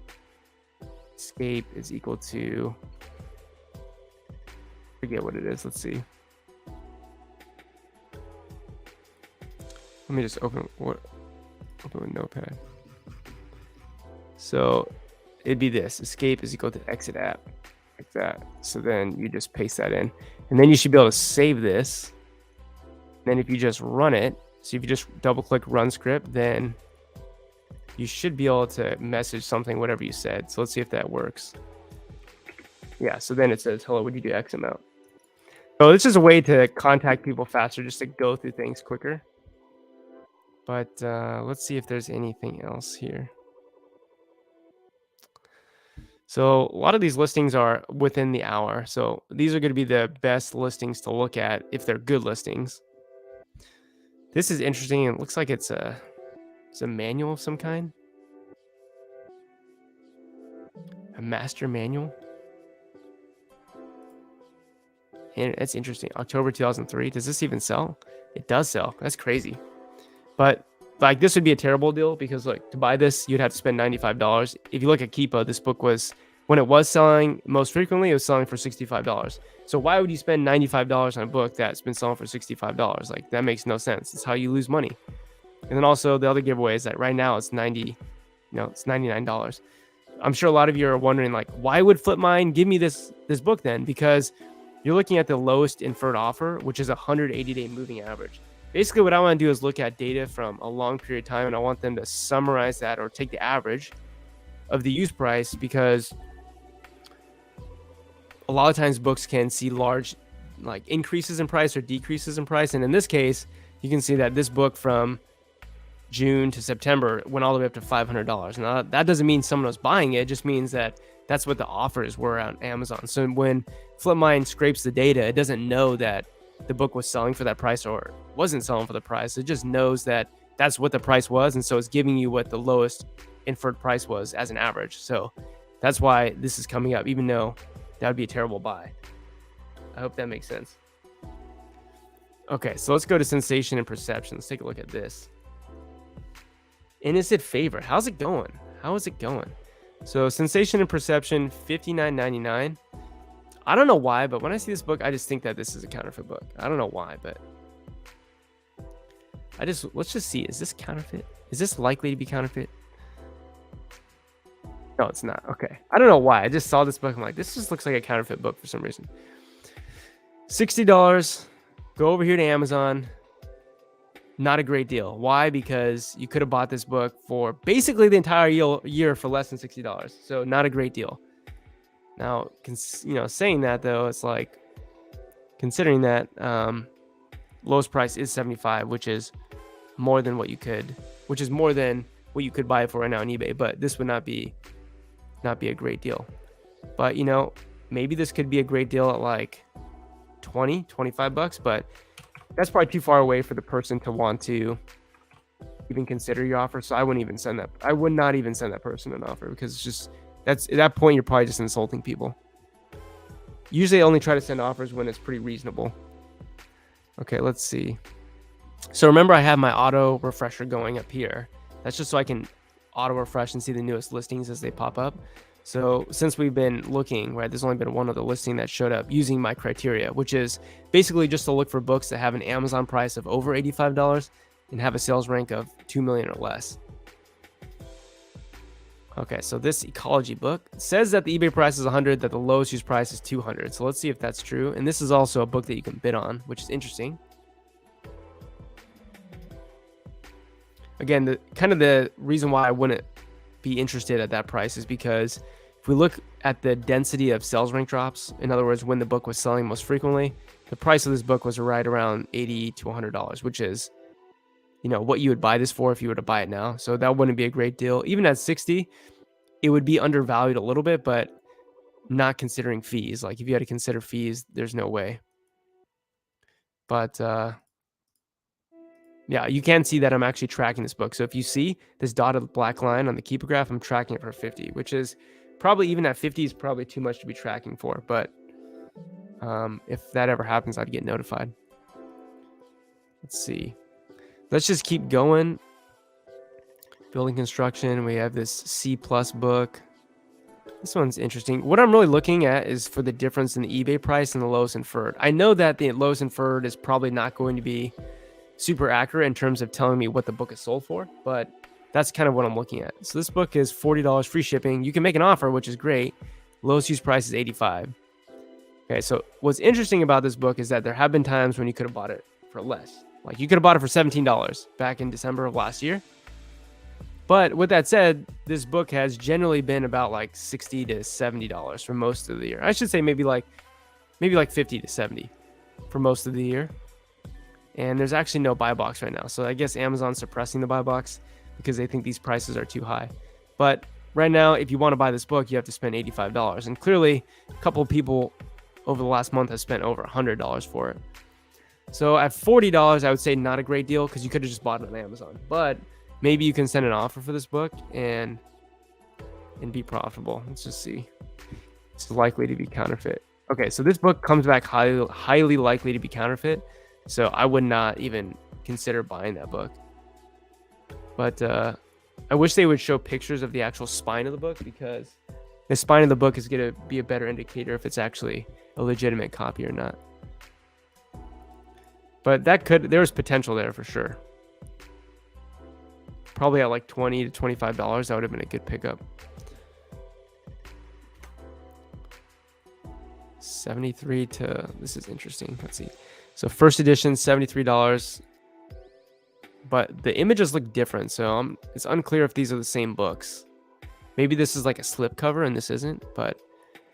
escape is equal to, forget what it is. Let's see. Let me just open with Notepad. So it'd be this: escape is equal to exit app, like that. So then you just paste that in, and then you should be able to save this. Then if you just run it, so if you just double click run script, then you should be able to message something, whatever you said. So let's see if that works. Yeah, so then it says, hello, would you do X amount? So this is a way to contact people faster, just to go through things quicker. But let's see if there's anything else here. So a lot of these listings are within the hour. So these are going to be the best listings to look at if they're good listings. This is interesting. It looks like it's a manual of some kind. A master manual. And that's interesting. October 2003. Does this even sell? It does sell. That's crazy. But like, this would be a terrible deal, because like to buy this, you'd have to spend $95. If you look at Keepa, this book was, when it was selling most frequently, it was selling for $65. So why would you spend $95 on a book that's been selling for $65? Like, that makes no sense. It's how you lose money. And then also the other giveaway is that right now it's it's $99. I'm sure a lot of you are wondering, like, why would Flipmine give me this book then? Because you're looking at the lowest inferred offer, which is a 180-day moving average. Basically, what I want to do is look at data from a long period of time, and I want them to summarize that or take the average of the used price, because a lot of times books can see large like increases in price or decreases in price. And in this case, you can see that this book from June to September went all the way up to $500. Now, that doesn't mean someone was buying it. It just means that that's what the offers were on Amazon. So when Flipmine scrapes the data, it doesn't know that the book was selling for that price or wasn't selling for the price. It just knows that that's what the price was. And so it's giving you what the lowest inferred price was as an average. So that's why this is coming up, even though that would be a terrible buy. I hope that makes sense. Okay, so let's go to sensation and perception. Let's take a look at this. Innocent favorite. How's it going? How is it going? So sensation and perception, $59.99. I don't know why, but when I see this book, I just think that this is a counterfeit book. I don't know why, but let's just see. Is this counterfeit? Is this likely to be counterfeit? No, it's not. Okay. I don't know why. I just saw this book. I'm like, this just looks like a counterfeit book for some reason. $60. Go over here to Amazon. Not a great deal. Why? Because you could have bought this book for basically the entire year for less than $60. So not a great deal. Now, saying that though, it's like, considering that lowest price is $75, which is more than what you could, which is more than what you could buy it for right now on eBay, but this would not be a great deal. But maybe this could be a great deal at like 25 bucks, but that's probably too far away for the person to want to even consider your offer. So I would not even send that person an offer, because it's just, at that point you're probably just insulting people. Usually I only try to send offers when it's pretty reasonable. Okay, let's see. So remember, I have my auto refresher going up here. That's just so I can auto refresh and see the newest listings as they pop up. So since we've been looking, right, there's only been one other listing that showed up using my criteria, which is basically just to look for books that have an Amazon price of over $85 and have a sales rank of 2 million or less. Okay, so this ecology book says that the eBay price is 100, that the lowest used price is 200. So let's see if that's true. And this is also a book that you can bid on, which is interesting. Again, the reason why I wouldn't be interested at that price is because if we look at the density of sales rank drops, in other words, when the book was selling most frequently, the price of this book was right around $80 to $100, which is, what you would buy this for if you were to buy it now. So that wouldn't be a great deal. Even at 60, it would be undervalued a little bit, but not considering fees. Like if you had to consider fees, there's no way. But yeah, you can see that I'm actually tracking this book. So if you see this dotted black line on the Keepa graph, I'm tracking it for 50, which is probably, even at 50 is probably too much to be tracking for. But if that ever happens, I'd get notified. Let's see. Let's just keep going. Building construction. We have this C+ book. This one's interesting. What I'm really looking at is for the difference in the eBay price and the lowest inferred. I know that the lowest inferred is probably not going to be super accurate in terms of telling me what the book is sold for, but that's kind of what I'm looking at. So this book is $40 free shipping. You can make an offer, which is great. Lowest used price is 85. Okay, so what's interesting about this book is that there have been times when you could have bought it for less. Like you could have bought it for $17 back in December of last year. But with that said, this book has generally been about like $60 to $70 for most of the year. I should say maybe like 50 to 70 for most of the year. And there's actually no buy box right now. So I guess Amazon's suppressing the buy box because they think these prices are too high. But right now, if you want to buy this book, you have to spend $85. And clearly, a couple of people over the last month have spent over $100 for it. So at $40, I would say not a great deal because you could have just bought it on Amazon. But maybe you can send an offer for this book and be profitable. Let's just see. It's likely to be counterfeit. Okay, so this book comes back highly likely to be counterfeit. So I would not even consider buying that book. But I wish they would show pictures of the actual spine of the book, because the spine of the book is going to be a better indicator if it's actually a legitimate copy or not. But there's potential there for sure. Probably at like $20 to $25, that would have been a good pickup. 73 to, this is interesting. Let's see. So first edition, $73. But the images look different. So it's unclear if these are the same books. Maybe this is like a slip cover and this isn't, but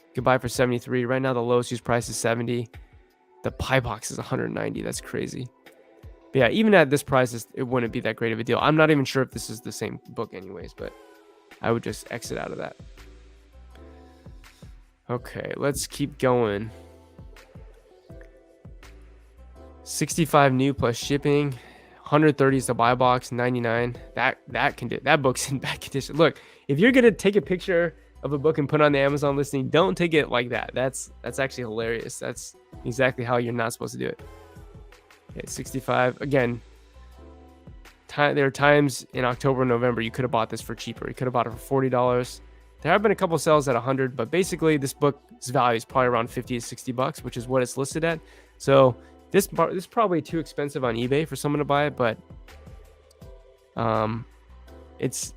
you can buy for 73. Right now, the lowest used price is 70. The pie box is 190. That's crazy. But yeah, even at this price, it wouldn't be that great of a deal. I'm not even sure if this is the same book anyways, but I would just exit out of that. Okay, let's keep going. 65 new plus shipping. 130 is the buy box. 99. That book's in bad condition. Look, if you're gonna take a picture of a book and put on the Amazon listing, don't take it like that. That's actually hilarious. That's exactly how you're not supposed to do it. Okay, 65. Again, there are times in October and November you could have bought this for cheaper. You could have bought it for $40. There have been a couple of sales at 100, but basically this book's value is probably around 50 to 60 bucks, which is what it's listed at. So this is probably too expensive on eBay for someone to buy it, but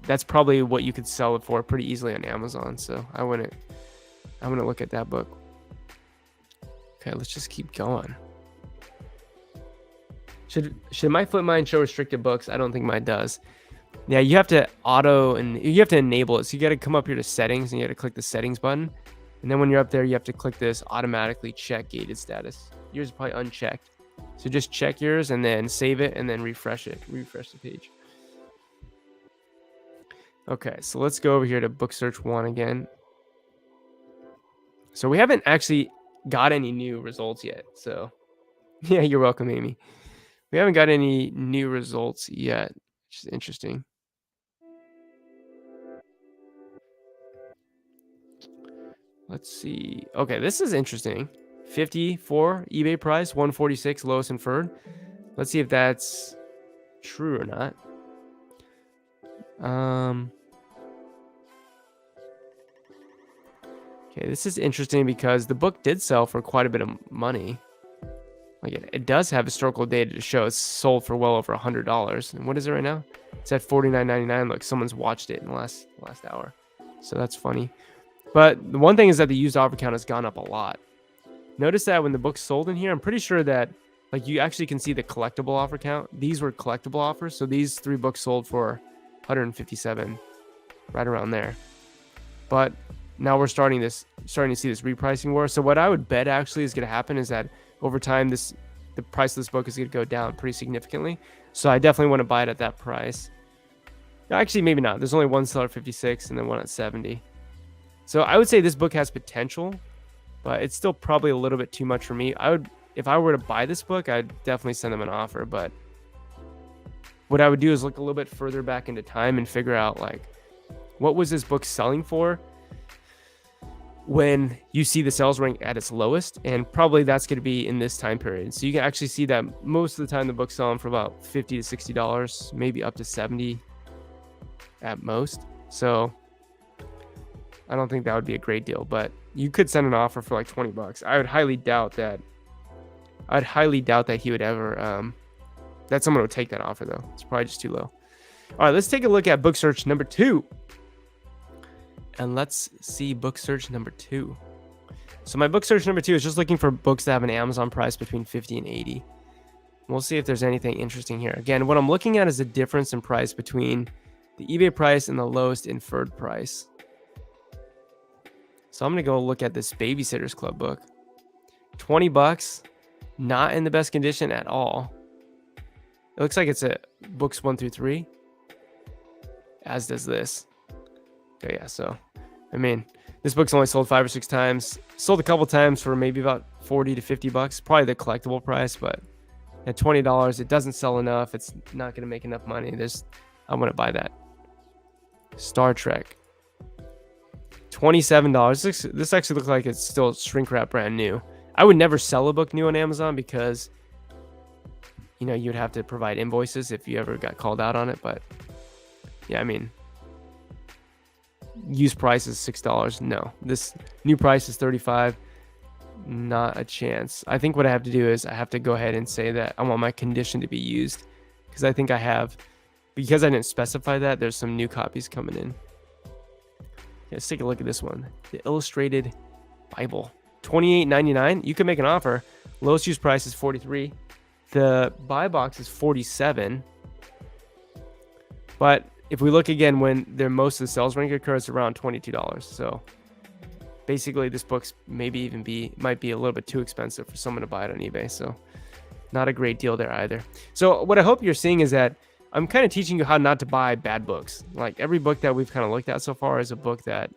that's probably what you could sell it for pretty easily on Amazon. So I wouldn't look at that book. Okay, let's just keep going. Should my Flipmine show restricted books? I don't think mine does. Yeah, you have to you have to enable it. So you got to come up here to settings and you got to click the settings button. And then when you're up there, you have to click this automatically check gated status. Yours is probably unchecked. So just check yours and then save it and then refresh the page. Okay, so let's go over here to book search 1 again. So we haven't actually got any new results yet. So yeah, you're welcome, Amy. We haven't got any new results yet, which is interesting. Let's see. Okay, this is interesting. 54 eBay price, 146 lowest inferred. Let's see if that's true or not. Okay, this is interesting because the book did sell for quite a bit of money. Like it does have historical data to show it's sold for well over $100. And what is it right now? It's at $49.99. Look, someone's watched it in the last hour. So that's funny. But the one thing is that the used offer count has gone up a lot. Notice that when the book's sold in here, I'm pretty sure that like you actually can see the collectible offer count. These were collectible offers. So these 3 books sold for 157, right around there. But now we're starting to see this repricing war. So what I would bet actually is going to happen is that over time, the price of this book is going to go down pretty significantly. So I definitely want to buy it at that price. Actually, maybe not. There's only one seller at 56 and then one at 70. So I would say this book has potential, but it's still probably a little bit too much for me. If I were to buy this book, I'd definitely send them an offer. But what I would do is look a little bit further back into time and figure out like, what was this book selling for when you see the sales rank at its lowest? And probably that's going to be in this time period. So you can actually see that most of the time the book's selling for about $50 to $60, maybe up to $70 at most. So I don't think that would be a great deal, but you could send an offer for like $20. I would highly doubt that. I'd highly doubt that he would ever, that someone would take that offer though. It's probably just too low. All right, let's take a look at book search number 2. And let's see book search number 2. So my book search number 2 is just looking for books that have an Amazon price between 50 and 80. We'll see if there's anything interesting here. Again, what I'm looking at is the difference in price between the eBay price and the lowest inferred price. So I'm going to go look at this Babysitter's Club book. $20, not in the best condition at all. It looks like it's at books 1 through 3, as does this. Okay, yeah, so, I mean, this book's only sold 5 or 6 times. Sold a couple times for maybe about $40 to $50. Probably the collectible price, but at $20, it doesn't sell enough. It's not going to make enough money. I'm going to buy that. Star Trek. $27. This actually looks like it's still shrink wrap brand new. I would never sell a book new on Amazon because, you know, you'd have to provide invoices if you ever got called out on it. But yeah, I mean, used price is $6. No, this new price is $35. Not a chance. I think what I have to do is I have to go ahead and say that I want my condition to be used, because I think I have, because I didn't specify that, there's some new copies coming in. Let's take a look at this one. The Illustrated Bible. $28.99. You can make an offer. Lowest use price is $43. The buy box is $47. But if we look again, when most of the sales rank occurs around $22. So basically this book's might be a little bit too expensive for someone to buy it on eBay. So not a great deal there either. So what I hope you're seeing is that I'm kind of teaching you how not to buy bad books. Like every book that we've kind of looked at so far is a book that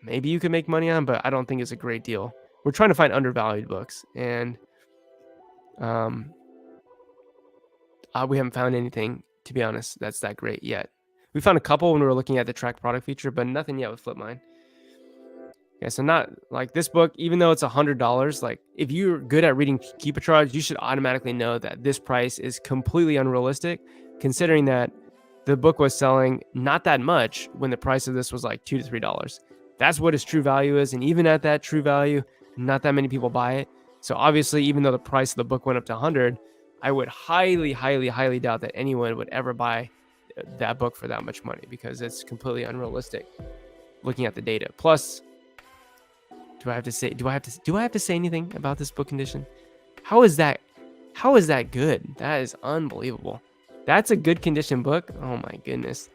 maybe you can make money on, but I don't think it's a great deal. We're trying to find undervalued books, and we haven't found anything, to be honest, that's that great yet. We found a couple when we were looking at the track product feature, but nothing yet with Flipmine. Okay, so not like this book, even though it's $100, like if you're good at reading Keepa, you should automatically know that this price is completely unrealistic, considering that the book was selling not that much when the price of this was like $2 to $3. That's what its true value is, and even at that true value, not that many people buy it. So obviously, even though the price of the book went up to 100, I would highly, highly, highly doubt that anyone would ever buy that book for that much money, because it's completely unrealistic looking at the data. Plus, do I have to say anything about this book condition? How is that good? That is unbelievable. That's a good condition book. Oh my goodness.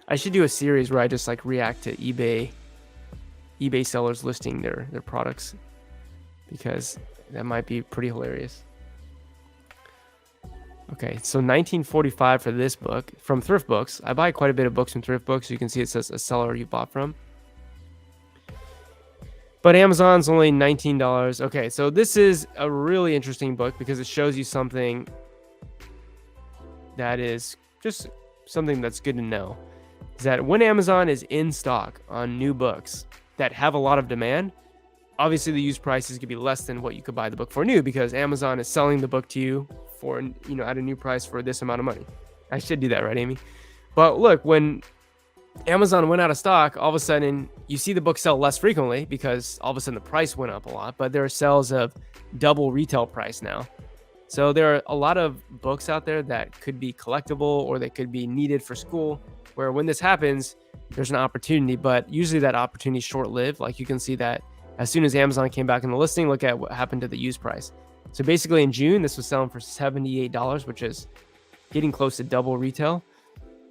I should do a series where I just like react to eBay sellers listing their products, because that might be pretty hilarious. Okay, so 1945 for this book from Thrift Books. I buy quite a bit of books from Thrift Books. You can see it says a seller you bought from. But Amazon's only $19. Okay, so this is a really interesting book because it shows you something that is just something that's good to know. Is that when Amazon is in stock on new books that have a lot of demand, obviously the used prices could be less than what you could buy the book for new because Amazon is selling the book to you for, at a new price for this amount of money. I should do that, right, Amy? But look, when Amazon went out of stock, all of a sudden you see the book sell less frequently because all of a sudden the price went up a lot, but there are sales of double retail price now. So there are a lot of books out there that could be collectible or they could be needed for school, where when this happens, there's an opportunity, but usually that opportunity is short-lived. Like you can see that as soon as Amazon came back in the listing, look at what happened to the used price. So basically in June, this was selling for $78, which is getting close to double retail.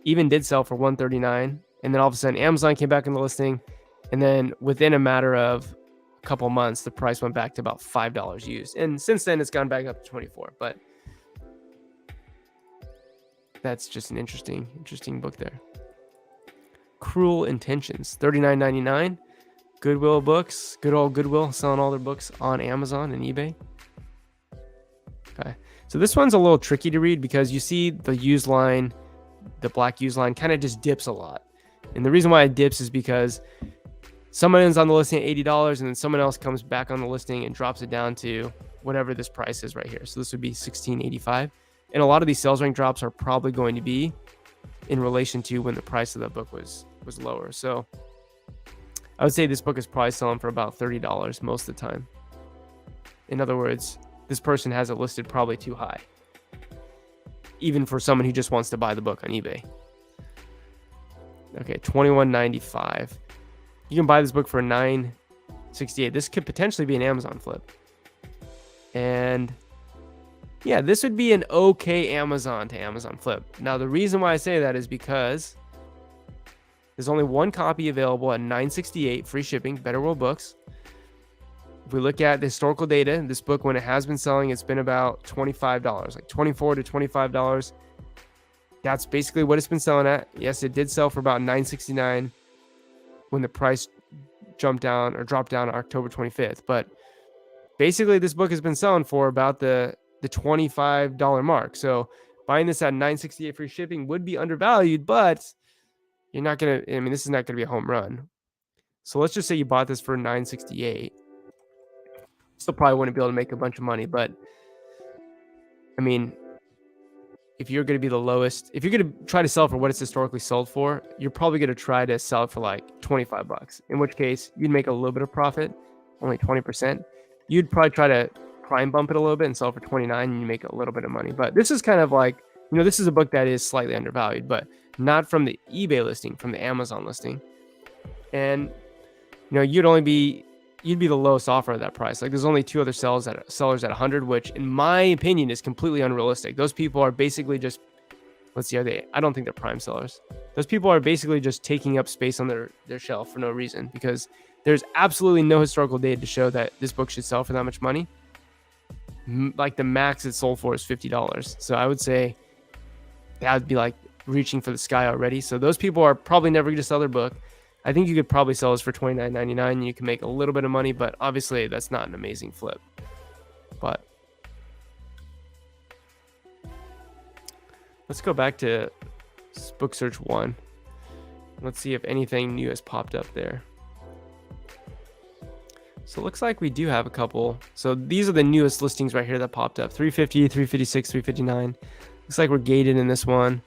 Even did sell for $139. And then all of a sudden Amazon came back in the listing. And then within a matter of a couple months, the price went back to about $5 used. And since then it's gone back up to 24. But that's just an interesting book there. Cruel Intentions, $39.99. Goodwill Books, good old Goodwill, selling all their books on Amazon and eBay. Okay, so this one's a little tricky to read because you see the used line, the black used line kind of just dips a lot. And the reason why it dips is because someone is on the listing at $80 and then someone else comes back on the listing and drops it down to whatever this price is right here. So this would be $16.85. And a lot of these sales rank drops are probably going to be in relation to when the price of the book was lower. So I would say this book is probably selling for about $30 most of the time. In other words, this person has it listed probably too high, even for someone who just wants to buy the book on eBay. Okay, $21.95. You can buy this book for $9.68. This could potentially be an Amazon flip. And yeah, this would be an okay Amazon to Amazon flip. Now, the reason why I say that is because there's only one copy available at $9.68, free shipping, Better World Books. If we look at the historical data, this book, when it has been selling, it's been about $25, like $24 to $25. That's basically what it's been selling at. Yes, it did sell for about $9.69 when the price dropped down on October 25th. But basically, this book has been selling for about the $25 mark. So buying this at $9.68 free shipping would be undervalued, but you're not going to, this is not going to be a home run. So let's just say you bought this for $9.68. Still probably wouldn't be able to make a bunch of money, but if you're going to be the lowest, if you're going to try to sell for what it's historically sold for, you're probably going to try to sell it for like $25, in which case you'd make a little bit of profit, only 20%. You'd probably try to prime bump it a little bit and sell it for $29 and you make a little bit of money. But this is kind of like, this is a book that is slightly undervalued, but not from the eBay listing, from the Amazon listing. And, you'd be the lowest offer at that price. Like there's only two other sellers at 100, which in my opinion is completely unrealistic. Those people are basically just, I don't think they're prime sellers. Those people are basically just taking up space on their shelf for no reason, because there's absolutely no historical data to show that this book should sell for that much money. Like the max it sold for is $50. So I would say that would be like reaching for the sky already. So those people are probably never going to sell their book. I think you could probably sell this for $29.99 and you can make a little bit of money, but obviously that's not an amazing flip. But let's go back to Book Search 1. Let's see if anything new has popped up there. So it looks like we do have a couple. So these are the newest listings right here that popped up. 350, 356, 359. Looks like we're gated in this one.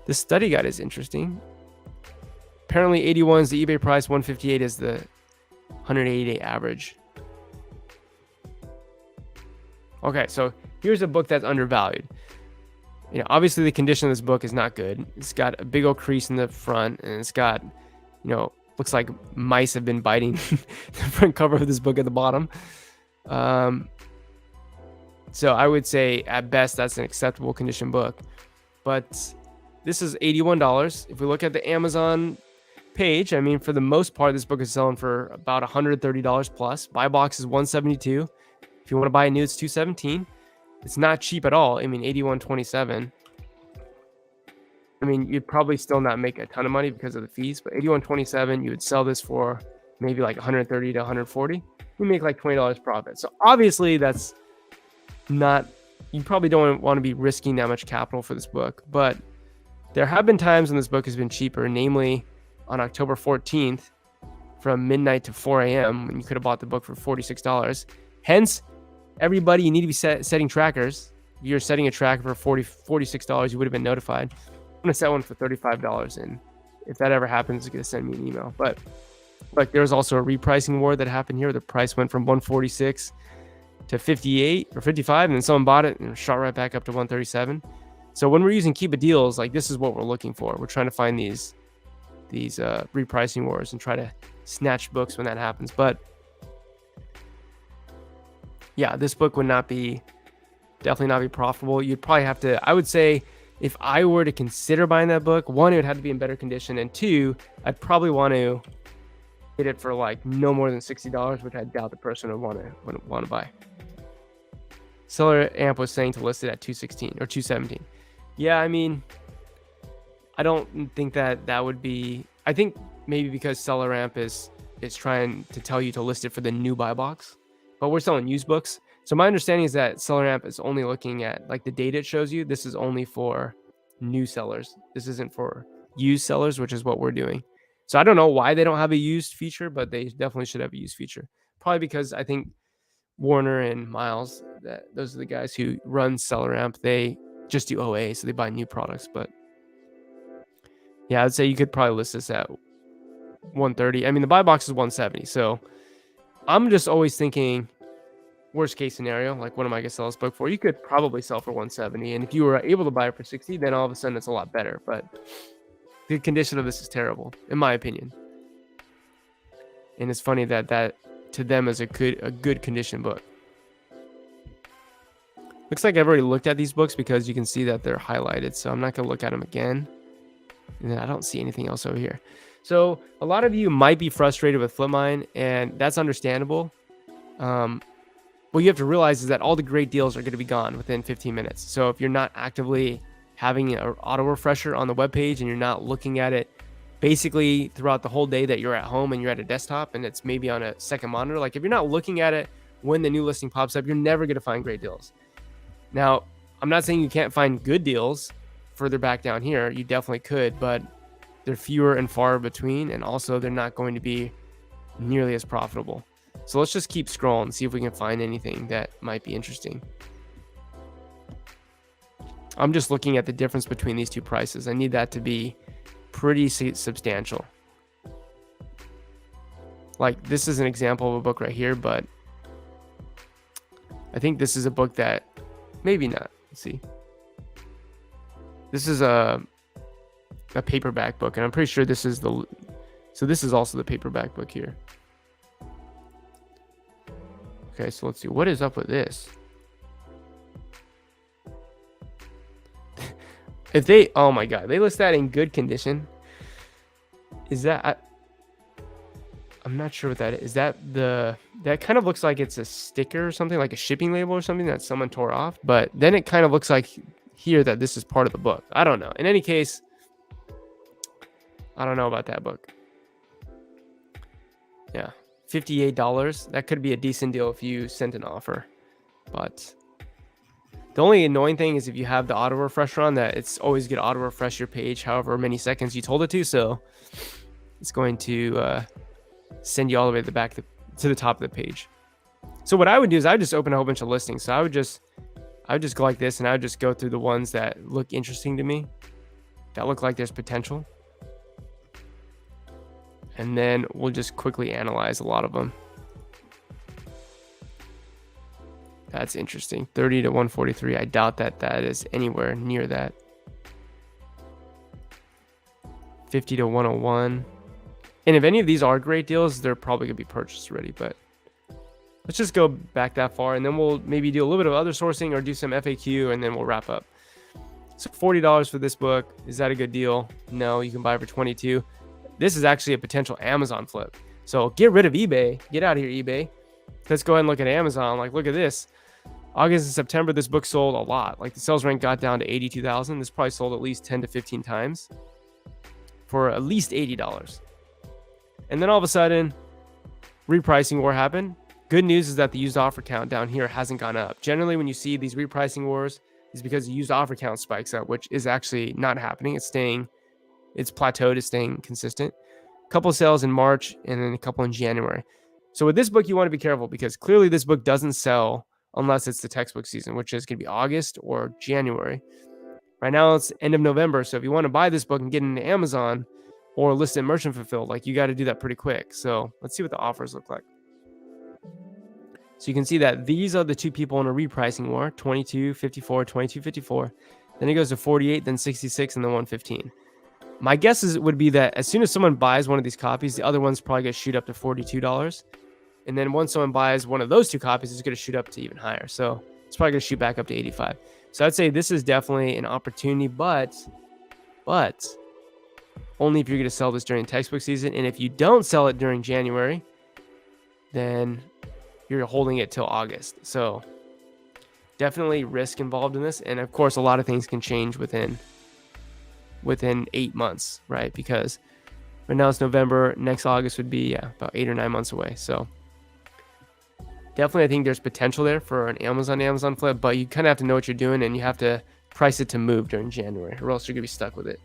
This study guide is interesting. Apparently 81 is the eBay price, 158 is the 180-day average. Okay, so here's a book that's undervalued. Obviously the condition of this book is not good. It's got a big old crease in the front, and it's got, looks like mice have been biting the front cover of this book at the bottom. So I would say at best that's an acceptable condition book. But this is $81. If we look at the Amazon page, for the most part, this book is selling for about $130 plus. Buy box is $172. If you want to buy it new, it's $217. It's not cheap at all. I mean, 81.27. I mean, you'd probably still not make a ton of money because of the fees, but 81.27, you would sell this for maybe like 130 to 140. You make like $20 profit. So obviously that's not, you probably don't want to be risking that much capital for this book, but there have been times when this book has been cheaper, namely on October 14th from midnight to 4 a.m. when you could have bought the book for $46. Hence, everybody, you need to be setting trackers. If you're setting a tracker for $46, you would have been notified. I'm going to set one for $35, and if that ever happens, it's going to send me an email. But like, there's also a repricing war that happened here. The price went from 146 to 58 or 55, and then someone bought it and shot right back up to 137. So when we're using Keepa deals, like, this is what we're looking for. We're trying to find these repricing wars and try to snatch books when that happens. But yeah, this book would definitely not be profitable. You'd probably have to, I would say, if I were to consider buying that book, one, it would have to be in better condition, and two, I'd probably want to get it for like no more than $60, which I doubt the person would want to buy. Seller Amp was saying to list it at 216 or 217. Yeah, I mean, I don't think that would be. I think maybe because Seller Amp is trying to tell you to list it for the new buy box, but we're selling used books. So my understanding is that Seller Amp is only looking at like the data it shows you. This is only for new sellers. This isn't for used sellers, which is what we're doing. So I don't know why they don't have a used feature, but they definitely should have a used feature. Probably because I think Warner and Miles, those are the guys who run Seller Amp. They just do OA, so they buy new products. But yeah, I'd say you could probably list this at 130. I mean, the buy box is 170. So I'm just always thinking worst case scenario, like what am I going to sell this book for? You could probably sell for 170. And if you were able to buy it for 60, then all of a sudden it's a lot better. But the condition of this is terrible, in my opinion. And it's funny that to them is a good condition book. Looks like I've already looked at these books because you can see that they're highlighted. So I'm not going to look at them again. And then I don't see anything else over here. So a lot of you might be frustrated with Flipmine, and that's understandable. What you have to realize is that all the great deals are going to be gone within 15 minutes. So if you're not actively having an auto refresher on the webpage and you're not looking at it basically throughout the whole day that you're at home and you're at a desktop and it's maybe on a second monitor, like if you're not looking at it when the new listing pops up, you're never going to find great deals. Now, I'm not saying you can't find good deals further back down here. You definitely could, but they're fewer and far between, and also they're not going to be nearly as profitable. So let's just keep scrolling and see if we can find anything that might be interesting. I'm just looking at the difference between these two prices. I need that to be pretty substantial. Like, this is an example of a book right here, but I think this is a book that maybe not. Let's see. This is a paperback book, and I'm pretty sure this is so this is also the paperback book here. Okay, so let's see. What is up with this? If they, oh my God, they list that in good condition. Is that, I'm not sure what that is. Is that that kind of looks like it's a sticker or something, like a shipping label or something that someone tore off. But then it kind of looks like here that this is part of the book. I don't know. In any case, I don't know about that book. Yeah. $58. That could be a decent deal if you sent an offer. But the only annoying thing is if you have the auto refresher on, that it's always going to auto refresh your page however many seconds you told it to. So it's going to send you all the way to the back to the top of the page. So what I would do is I would just open a whole bunch of listings. So I would just go like this, and I would just go through the ones that look interesting to me, that look like there's potential. And then we'll just quickly analyze a lot of them. That's interesting. 30 to 143. I doubt that is anywhere near that. 50 to 101. And if any of these are great deals, they're probably going to be purchased already. But let's just go back that far, and then we'll maybe do a little bit of other sourcing or do some FAQ, and then we'll wrap up. So $40 for this book. Is that a good deal? No, you can buy it for $22. This is actually a potential Amazon flip. So get rid of eBay. Get out of here, eBay. Let's go ahead and look at Amazon. Like, look at this. August and September, this book sold a lot. Like the sales rank got down to 82,000. This probably sold at least 10 to 15 times for at least $80. And then all of a sudden, repricing war happened. Good news is that the used offer count down here hasn't gone up. Generally, when you see these repricing wars, is because the used offer count spikes up, which is actually not happening. It's plateaued, it's staying consistent. A couple of sales in March and then a couple in January. So with this book, you want to be careful because clearly this book doesn't sell unless it's the textbook season, which is going to be August or January. Right now, it's end of November. So if you want to buy this book and get it into Amazon or list it merchant fulfilled, like you got to do that pretty quick. So let's see what the offers look like. So you can see that these are the two people in a repricing war, 22.54, 22.54. Then it goes to 48, then 66, and then 115. My guess would be that as soon as someone buys one of these copies, the other one's probably going to shoot up to $42. And then once someone buys one of those two copies, it's going to shoot up to even higher. So it's probably going to shoot back up to 85. So I'd say this is definitely an opportunity, but only if you're going to sell this during textbook season. And if you don't sell it during January, then you're holding it till August. So definitely risk involved in this. And of course, a lot of things can change within 8 months, right? Because right now it's November, next August would be about 8 or 9 months away. So definitely, I think there's potential there for an Amazon flip, but you kind of have to know what you're doing and you have to price it to move during January or else you're gonna be stuck with it.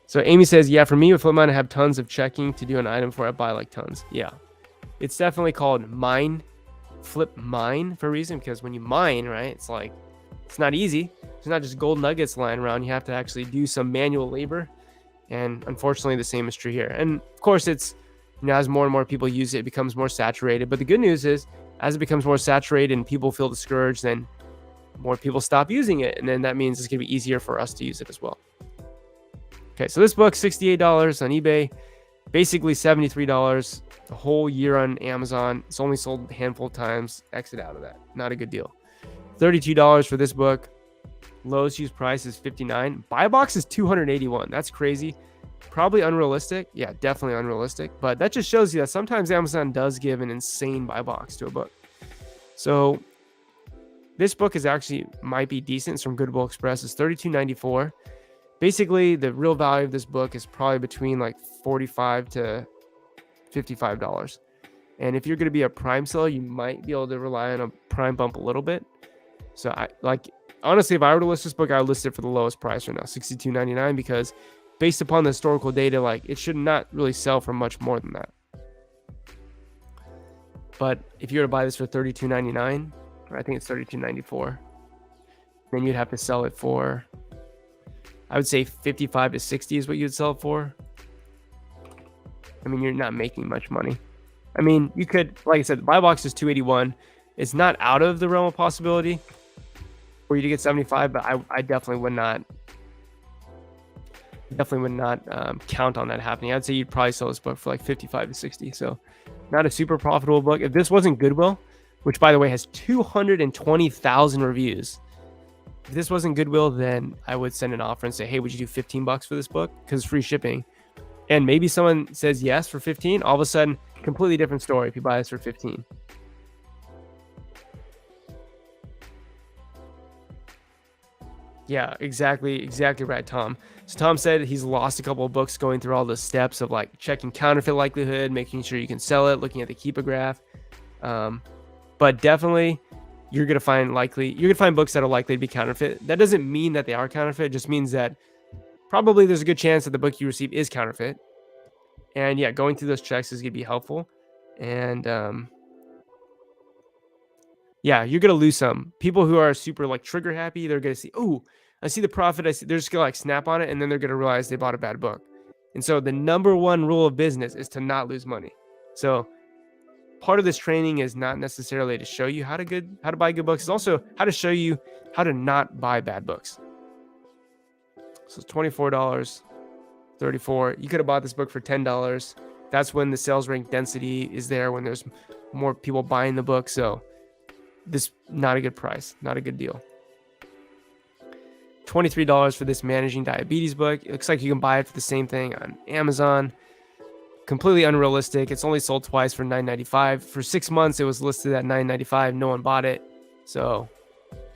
So Amy says, yeah, for me with Flipmine, I have tons of checking to do an item before I buy like tons. Yeah, it's definitely called Flipmine for a reason, because when you mine, right, it's like, it's not easy. It's not just gold nuggets lying around. You have to actually do some manual labor. And unfortunately, the same is true here. And of course, it's, as more and more people use it, it becomes more saturated. But the good news is, as it becomes more saturated and people feel discouraged, then more people stop using it. And then that means it's going to be easier for us to use it as well. Okay, so this book, $68 on eBay, basically $73 the whole year on Amazon. It's only sold a handful of times. Exit out of that. Not a good deal. $32 for this book. Lowest used price is $59. Buy box is $281. That's crazy. Probably unrealistic. Yeah, definitely unrealistic. But that just shows you that sometimes Amazon does give an insane buy box to a book. So this book is actually might be decent. It's from Goodwill Express. It's $32.94. Basically, the real value of this book is probably between like $45 to $55. And if you're going to be a prime seller, you might be able to rely on a prime bump a little bit. So honestly, if I were to list this book, I would list it for the lowest price right now, $62.99, because based upon the historical data, like it should not really sell for much more than that. But if you were to buy this for $32.99, or I think it's $32.94, then you'd have to sell it for, I would say 55 to 60 is what you'd sell it for. I mean, you're not making much money. I mean, you could, like I said, the buy box is $281. It's not out of the realm of possibility for you to get 75, but I definitely would not count on that happening. I'd say you'd probably sell this book for like 55 to 60. So not a super profitable book. If this wasn't Goodwill, which by the way has 220,000 reviews, if this wasn't Goodwill, then I would send an offer and say, hey, would you do $15 for this book? Because it's free shipping. And maybe someone says yes for 15. All of a sudden, completely different story if you buy this for 15. Yeah, exactly right, Tom. So Tom said he's lost a couple of books going through all the steps of like checking counterfeit likelihood, making sure you can sell it, looking at the Keepa graph. But definitely you're gonna find books that are likely to be counterfeit. That doesn't mean that they are counterfeit. It just means that probably there's a good chance that the book you receive is counterfeit. And yeah, going through those checks is gonna be helpful. And yeah, you're gonna lose some people who are super like trigger happy. They're gonna see, oh, I see the profit. They're just gonna like snap on it, and then they're gonna realize they bought a bad book. And so the number one rule of business is to not lose money. So part of this training is not necessarily to show you how to buy good books. It's also how to show you how to not buy bad books. So it's $24, $34. You could have bought this book for $10. That's when the sales rank density is there, when there's more people buying the book. So this not a good price, not a good deal. $23 for this Managing Diabetes book. It looks like you can buy it for the same thing on Amazon. Completely unrealistic. It's only sold twice for $9.95. For 6 months, it was listed at $9.95. No one bought it. So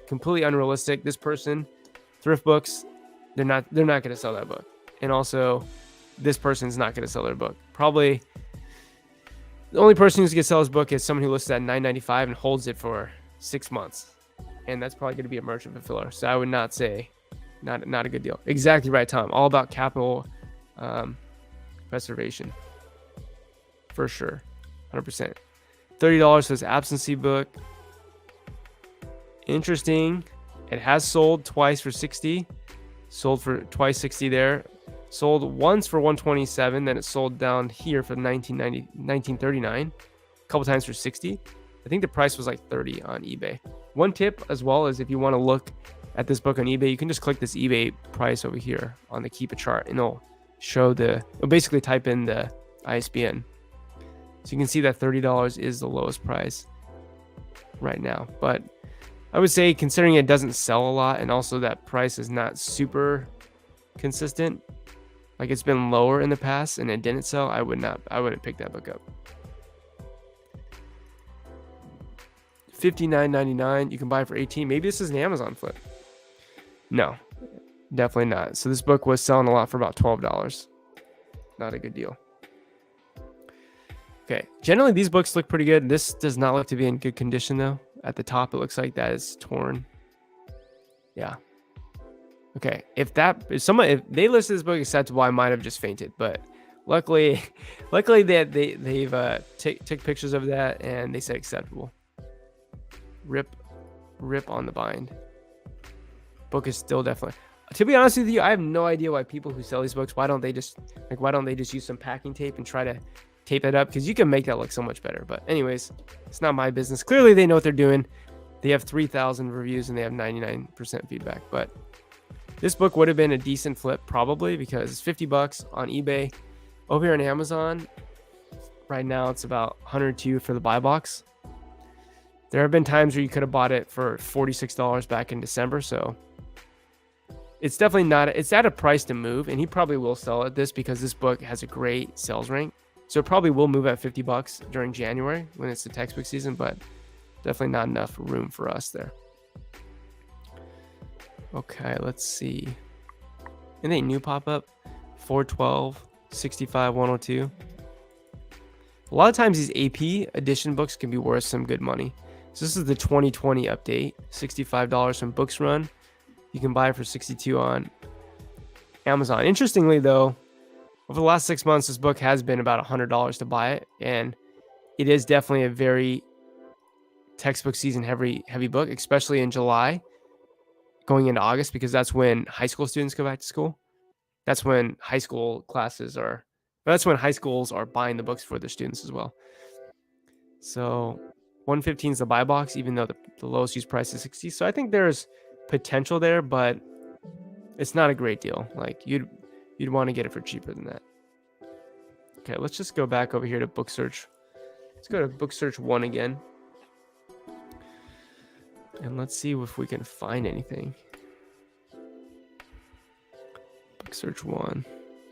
completely unrealistic. This person, thrift books, they're not going to sell that book. And also this person's not going to sell their book. Probably the only person who's going to sell his book is someone who lists at $9.95 and holds it for 6 months. And that's probably going to be a merchant fulfiller. So I would not say not a good deal. Exactly right, Tom. All about capital preservation. For sure. 100%. $30 for this absentee book. Interesting. It has sold twice for 60. Sold for twice 60 there. Sold once for 127. Then it sold down here for 1939. A couple times for 60. I think the price was like 30 on eBay. One tip as well is if you want to look at this book on eBay, you can just click this eBay price over here on the Keepa chart, and it'll show it'll basically type in the ISBN. So you can see that $30 is the lowest price right now. But I would say, considering it doesn't sell a lot and also that price is not super consistent, like it's been lower in the past and it didn't sell, I wouldn't pick that book up. $59.99. You can buy it for $18. Maybe this is an Amazon flip. No, definitely not. So this book was selling a lot for about $12. Not a good deal. Okay, generally these books look pretty good. This does not look to be in good condition though. At the top, it looks like that is torn. Yeah. Okay, if they listed this book acceptable, I might have just fainted. But luckily they've took pictures of that and they said acceptable. Rip on the bind. Book is still definitely. To be honest with you, I have no idea why people who sell these books, why don't they just use some packing tape and try to tape it up, because you can make that look so much better. But anyways, it's not my business. Clearly they know what they're doing. They have 3,000 reviews and they have 99% feedback. But this book would have been a decent flip probably, because it's $50 on eBay. Over here on Amazon right now it's about $102 for the buy box. There have been times where you could have bought it for $46 back in December. So it's definitely not, it's at a price to move, and he probably will sell at this because this book has a great sales rank. So it probably will move at $50 during January when it's the textbook season, but definitely not enough room for us there. Okay, let's see. Anything new pop up? 412, 65, 102. A lot of times these AP edition books can be worth some good money. So this is the 2020 update, $65 from Books Run. You can buy it for $62 on Amazon. Interestingly though, over the last 6 months, this book has been about $100 to buy it, and it is definitely a very textbook season heavy book, especially in July, going into August, because that's when high school students go back to school. That's when high schools are buying the books for their students as well. So 115 is the buy box, even though the lowest used price is 60. So I think there's potential there, but it's not a great deal. Like you'd want to get it for cheaper than that. Okay, let's just go back over here to book search. Let's go to book search 1 again. And let's see if we can find anything. Book search 1.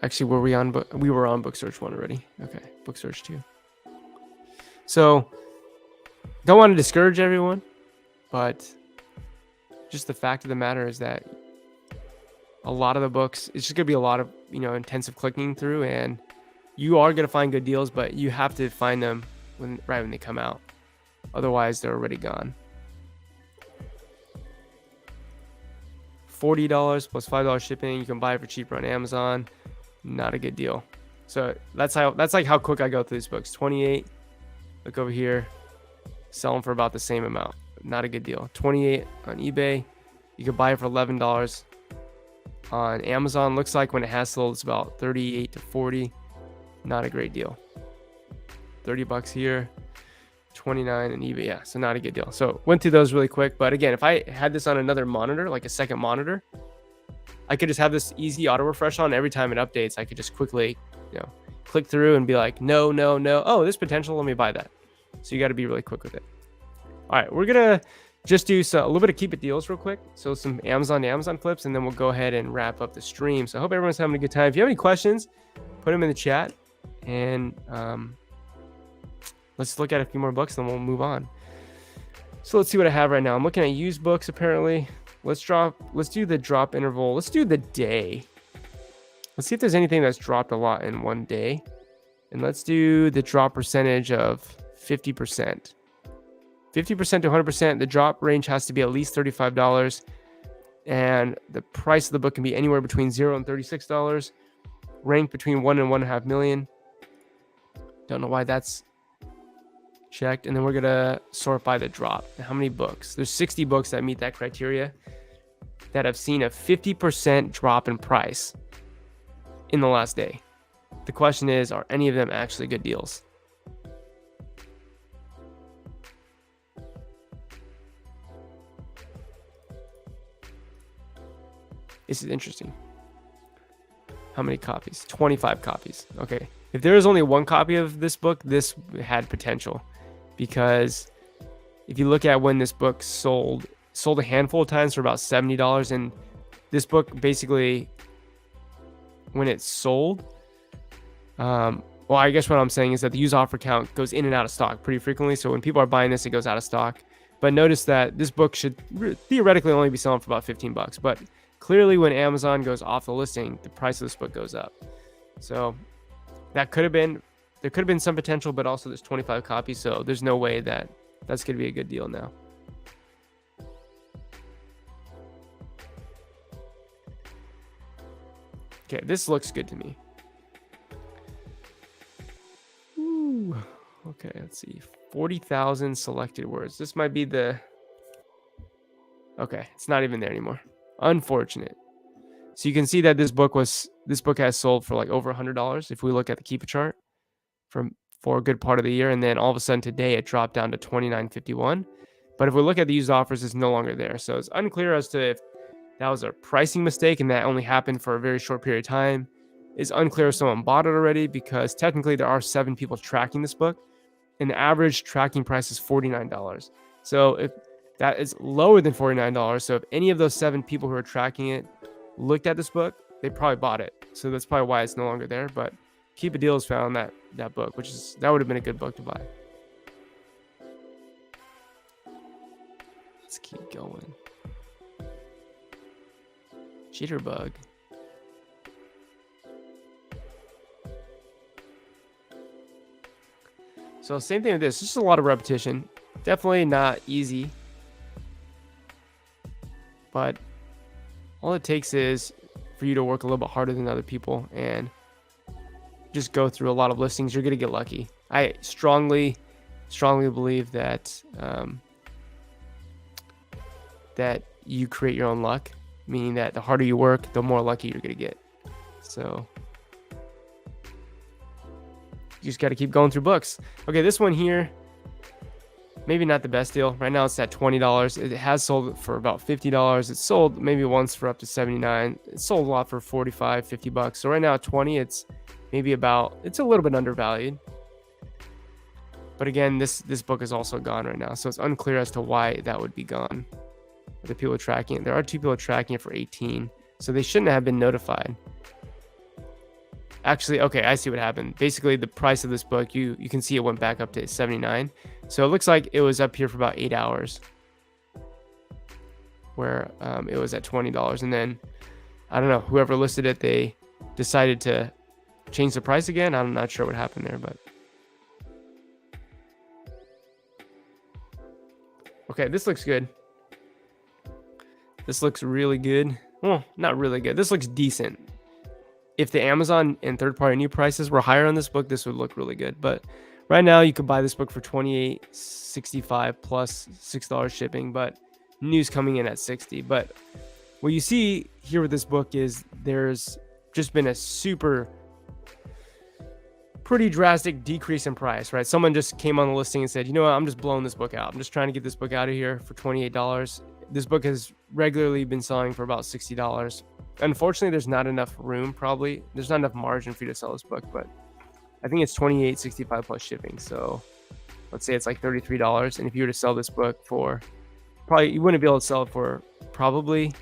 Actually, were we on we were on book search 1 already. Okay, book search 2. So don't want to discourage everyone, but just the fact of the matter is that a lot of the books, it's just going to be a lot of, intensive clicking through, and you are going to find good deals, but you have to find them right when they come out. Otherwise, they're already gone. $40 plus $5 shipping. You can buy it for cheaper on Amazon. Not a good deal. So that's like how quick I go through these books. 28. Look over here. Sell them for about the same amount. Not a good deal. 28 on eBay. You can buy it for $11 on Amazon. Looks like when it has sold, it's about 38 to 40. Not a great deal. $30 here. 29 on eBay. Yeah, so not a good deal. So went through those really quick. But again, if I had this on another monitor, like a second monitor, I could just have this easy auto refresh on. Every time it updates, I could just quickly, click through and be like, no. Oh, there's potential. Let me buy that. So you got to be really quick with it. All right, we're gonna just do a little bit of Keepa deals real quick. So some Amazon to Amazon flips, and then we'll go ahead and wrap up the stream. So I hope everyone's having a good time. If you have any questions, put them in the chat, and let's look at a few more books, then we'll move on. So let's see what I have right now. I'm looking at used books apparently. Let's do the drop interval. Let's do the day. Let's see if there's anything that's dropped a lot in one day. And let's do the drop percentage of 50%. 50% to 100%. The drop range has to be at least $35. And the price of the book can be anywhere between $0 and $36. Rank between 1 and 1.5 million. Don't know why that's checked. And then we're going to sort by the drop. How many books? There's 60 books that meet that criteria that have seen a 50% drop in price in the last day. The question is, are any of them actually good deals? This is interesting. How many copies? 25 copies. Okay. If there was only one copy of this book, this had potential. Because if you look at when this book sold a handful of times for about $70. And this book basically, when it sold, well, I guess what I'm saying is that the used offer count goes in and out of stock pretty frequently. So when people are buying this, it goes out of stock. But notice that this book should theoretically only be selling for about $15. But clearly when Amazon goes off the listing, the price of this book goes up. So there could have been some potential, but also there's 25 copies. So there's no way that that's going to be a good deal now. Okay, this looks good to me. Ooh, okay, let's see. 40,000 selected words. This might be the... Okay, it's not even there anymore. Unfortunate. So you can see that this book has sold for like over $100 if we look at the Keepa chart for a good part of the year, and then all of a sudden today it dropped down to $29.51. But if we look at the used offers, it's no longer there. So it's unclear as to if that was a pricing mistake and that only happened for a very short period of time. It's unclear if someone bought it already, because technically there are 7 people tracking this book, and the average tracking price is $49. So if that is lower than $49, so if any of those 7 people who are tracking it looked at this book, they probably bought it. So that's probably why it's no longer there. But Keepa Deals found that book, that would have been a good book to buy. Let's keep going. Jitterbug. So same thing with this. Just a lot of repetition. Definitely not easy. But all it takes is for you to work a little bit harder than other people and just go through a lot of listings. You're going to get lucky. I strongly believe that that you create your own luck, meaning that the harder you work, the more lucky you're going to get. So you just got to keep going through books. Okay, this one here, maybe not the best deal. Right now it's at $20. It has sold for about $50. It's sold maybe once for up to $79. It sold a lot for $45, $50. So right now at 20, it's maybe it's a little bit undervalued. But again, this book is also gone right now. So it's unclear as to why that would be gone. The people tracking it. There are 2 people tracking it for 18. So they shouldn't have been notified. Actually, okay, I see what happened. Basically, the price of this book, you can see it went back up to 79. So it looks like it was up here for about 8 hours, where it was at $20. And then, I don't know, whoever listed it, they decided to change the price again. I'm not sure what happened there, but... Okay, this looks good. This looks really good. Well, not really good. This looks decent. If the Amazon and third-party new prices were higher on this book, this would look really good. But right now, you could buy this book for $28.65 plus $6 shipping, but new's coming in at $60. But what you see here with this book is there's just been a pretty drastic decrease in price, right? Someone just came on the listing and said, you know what, I'm just blowing this book out. I'm just trying to get this book out of here for $28. This book has regularly been selling for about $60. Unfortunately, there's not enough room, probably. There's not enough margin for you to sell this book, but I think it's $28.65 plus shipping. So let's say it's like $33. And if you were to sell this book for, probably, you wouldn't be able to sell it for probably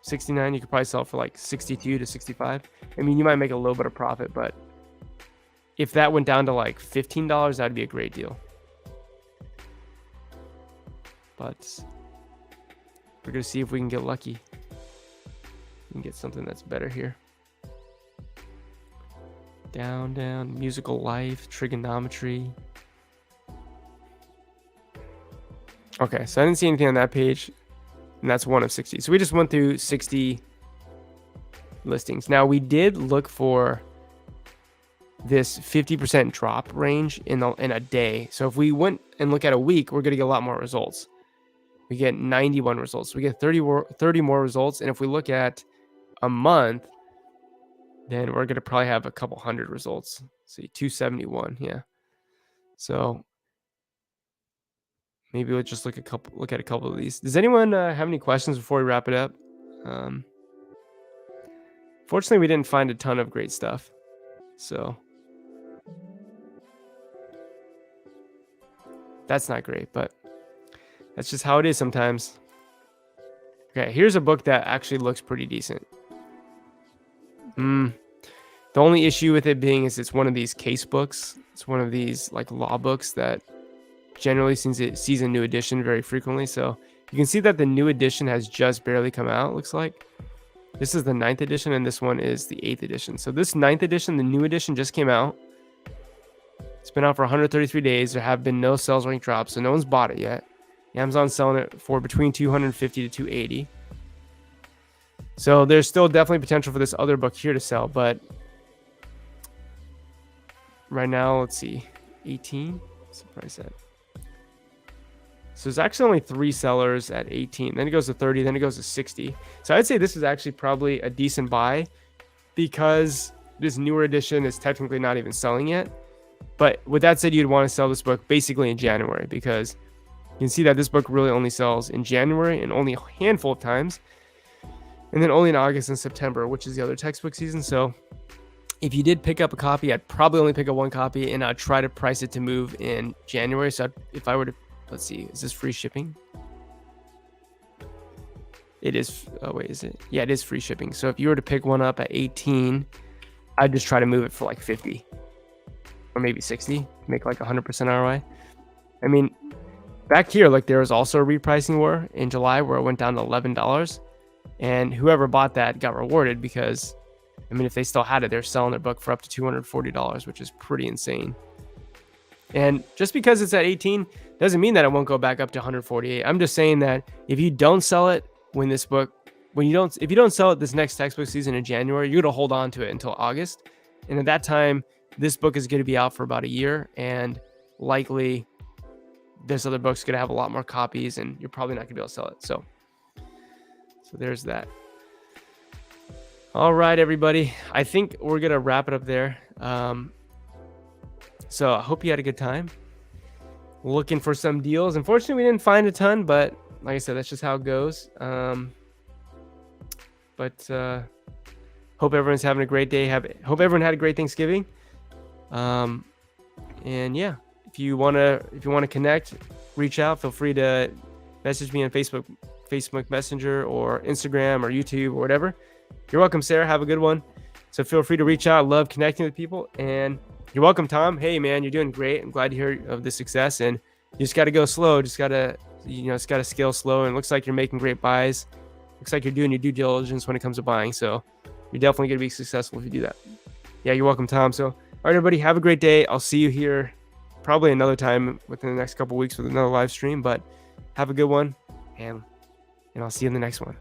$69. You could probably sell it for like $62 to $65. I mean, you might make a little bit of profit, but if that went down to like $15, that'd be a great deal. but we're going to see if we can get lucky and get something that's better here. Down, down, musical life, trigonometry. Okay, so I didn't see anything on that page, and that's one of 60. So we just went through 60 listings. Now we did look for this 50% drop range in a day. So if we went and look at a week, we're going to get a lot more results. We get 91 results. We get 30 more results. And if we look at a month, then we're going to probably have a couple hundred results. See, 271. Yeah. So maybe we'll just look at a couple of these. Does anyone have any questions before we wrap it up? Fortunately, we didn't find a ton of great stuff. So that's not great, but that's just how it is sometimes. Okay, here's a book that actually looks pretty decent. The only issue with it being is it's one of these case books. It's one of these like law books that generally sees a new edition very frequently. So you can see that the new edition has just barely come out, looks like. This is the 9th edition, and this one is the 8th edition. So this 9th edition, the new edition, just came out. It's been out for 133 days. There have been no sales rank drops, so no one's bought it yet. Amazon's selling it for between 250 to 280. So there's still definitely potential for this other book here to sell, but right now, let's see, 18. What's the price at? So there's actually only 3 sellers at 18. Then it goes to 30. Then it goes to 60. So I'd say this is actually probably a decent buy because this newer edition is technically not even selling yet. But with that said, you'd want to sell this book basically in January because you can see that this book really only sells in January and only a handful of times. And then only in August and September, which is the other textbook season. So if you did pick up a copy, I'd probably only pick up one copy and I'd try to price it to move in January. So if I were to, let's see, is this free shipping? It is. Oh, wait, is it? Yeah, it is free shipping. So if you were to pick one up at 18, I'd just try to move it for like 50 or maybe 60, make like 100% ROI. I mean, back here, like there was also a repricing war in July where it went down to $11. And whoever bought that got rewarded because, I mean, if they still had it, they're selling their book for up to $240, which is pretty insane. And just because it's at 18 doesn't mean that it won't go back up to 148. I'm just saying that if you don't sell it if you don't sell it this next textbook season in January, you're going to hold on to it until August. And at that time, this book is going to be out for about a year, and likely this other book's going to have a lot more copies, and you're probably not going to be able to sell it. So there's that. All right, everybody. I think we're going to wrap it up there. So I hope you had a good time looking for some deals. Unfortunately, we didn't find a ton, but like I said, that's just how it goes. Hope everyone's having a great day. Hope everyone had a great Thanksgiving. And yeah, if you want to connect, reach out, feel free to message me on Facebook Messenger or Instagram or YouTube or whatever. You're welcome, Sarah. Have a good one. So feel free to reach out. I love connecting with people. And you're welcome, Tom. Hey, man, you're doing great. I'm glad to hear of the success. And you just got to go slow. Just got to scale slow. And it looks like you're making great buys. Looks like you're doing your due diligence when it comes to buying. So you're definitely going to be successful if you do that. Yeah, you're welcome, Tom. So, all right, everybody, have a great day. I'll see you here probably another time within the next couple of weeks with another live stream. But have a good one. And I'll see you in the next one.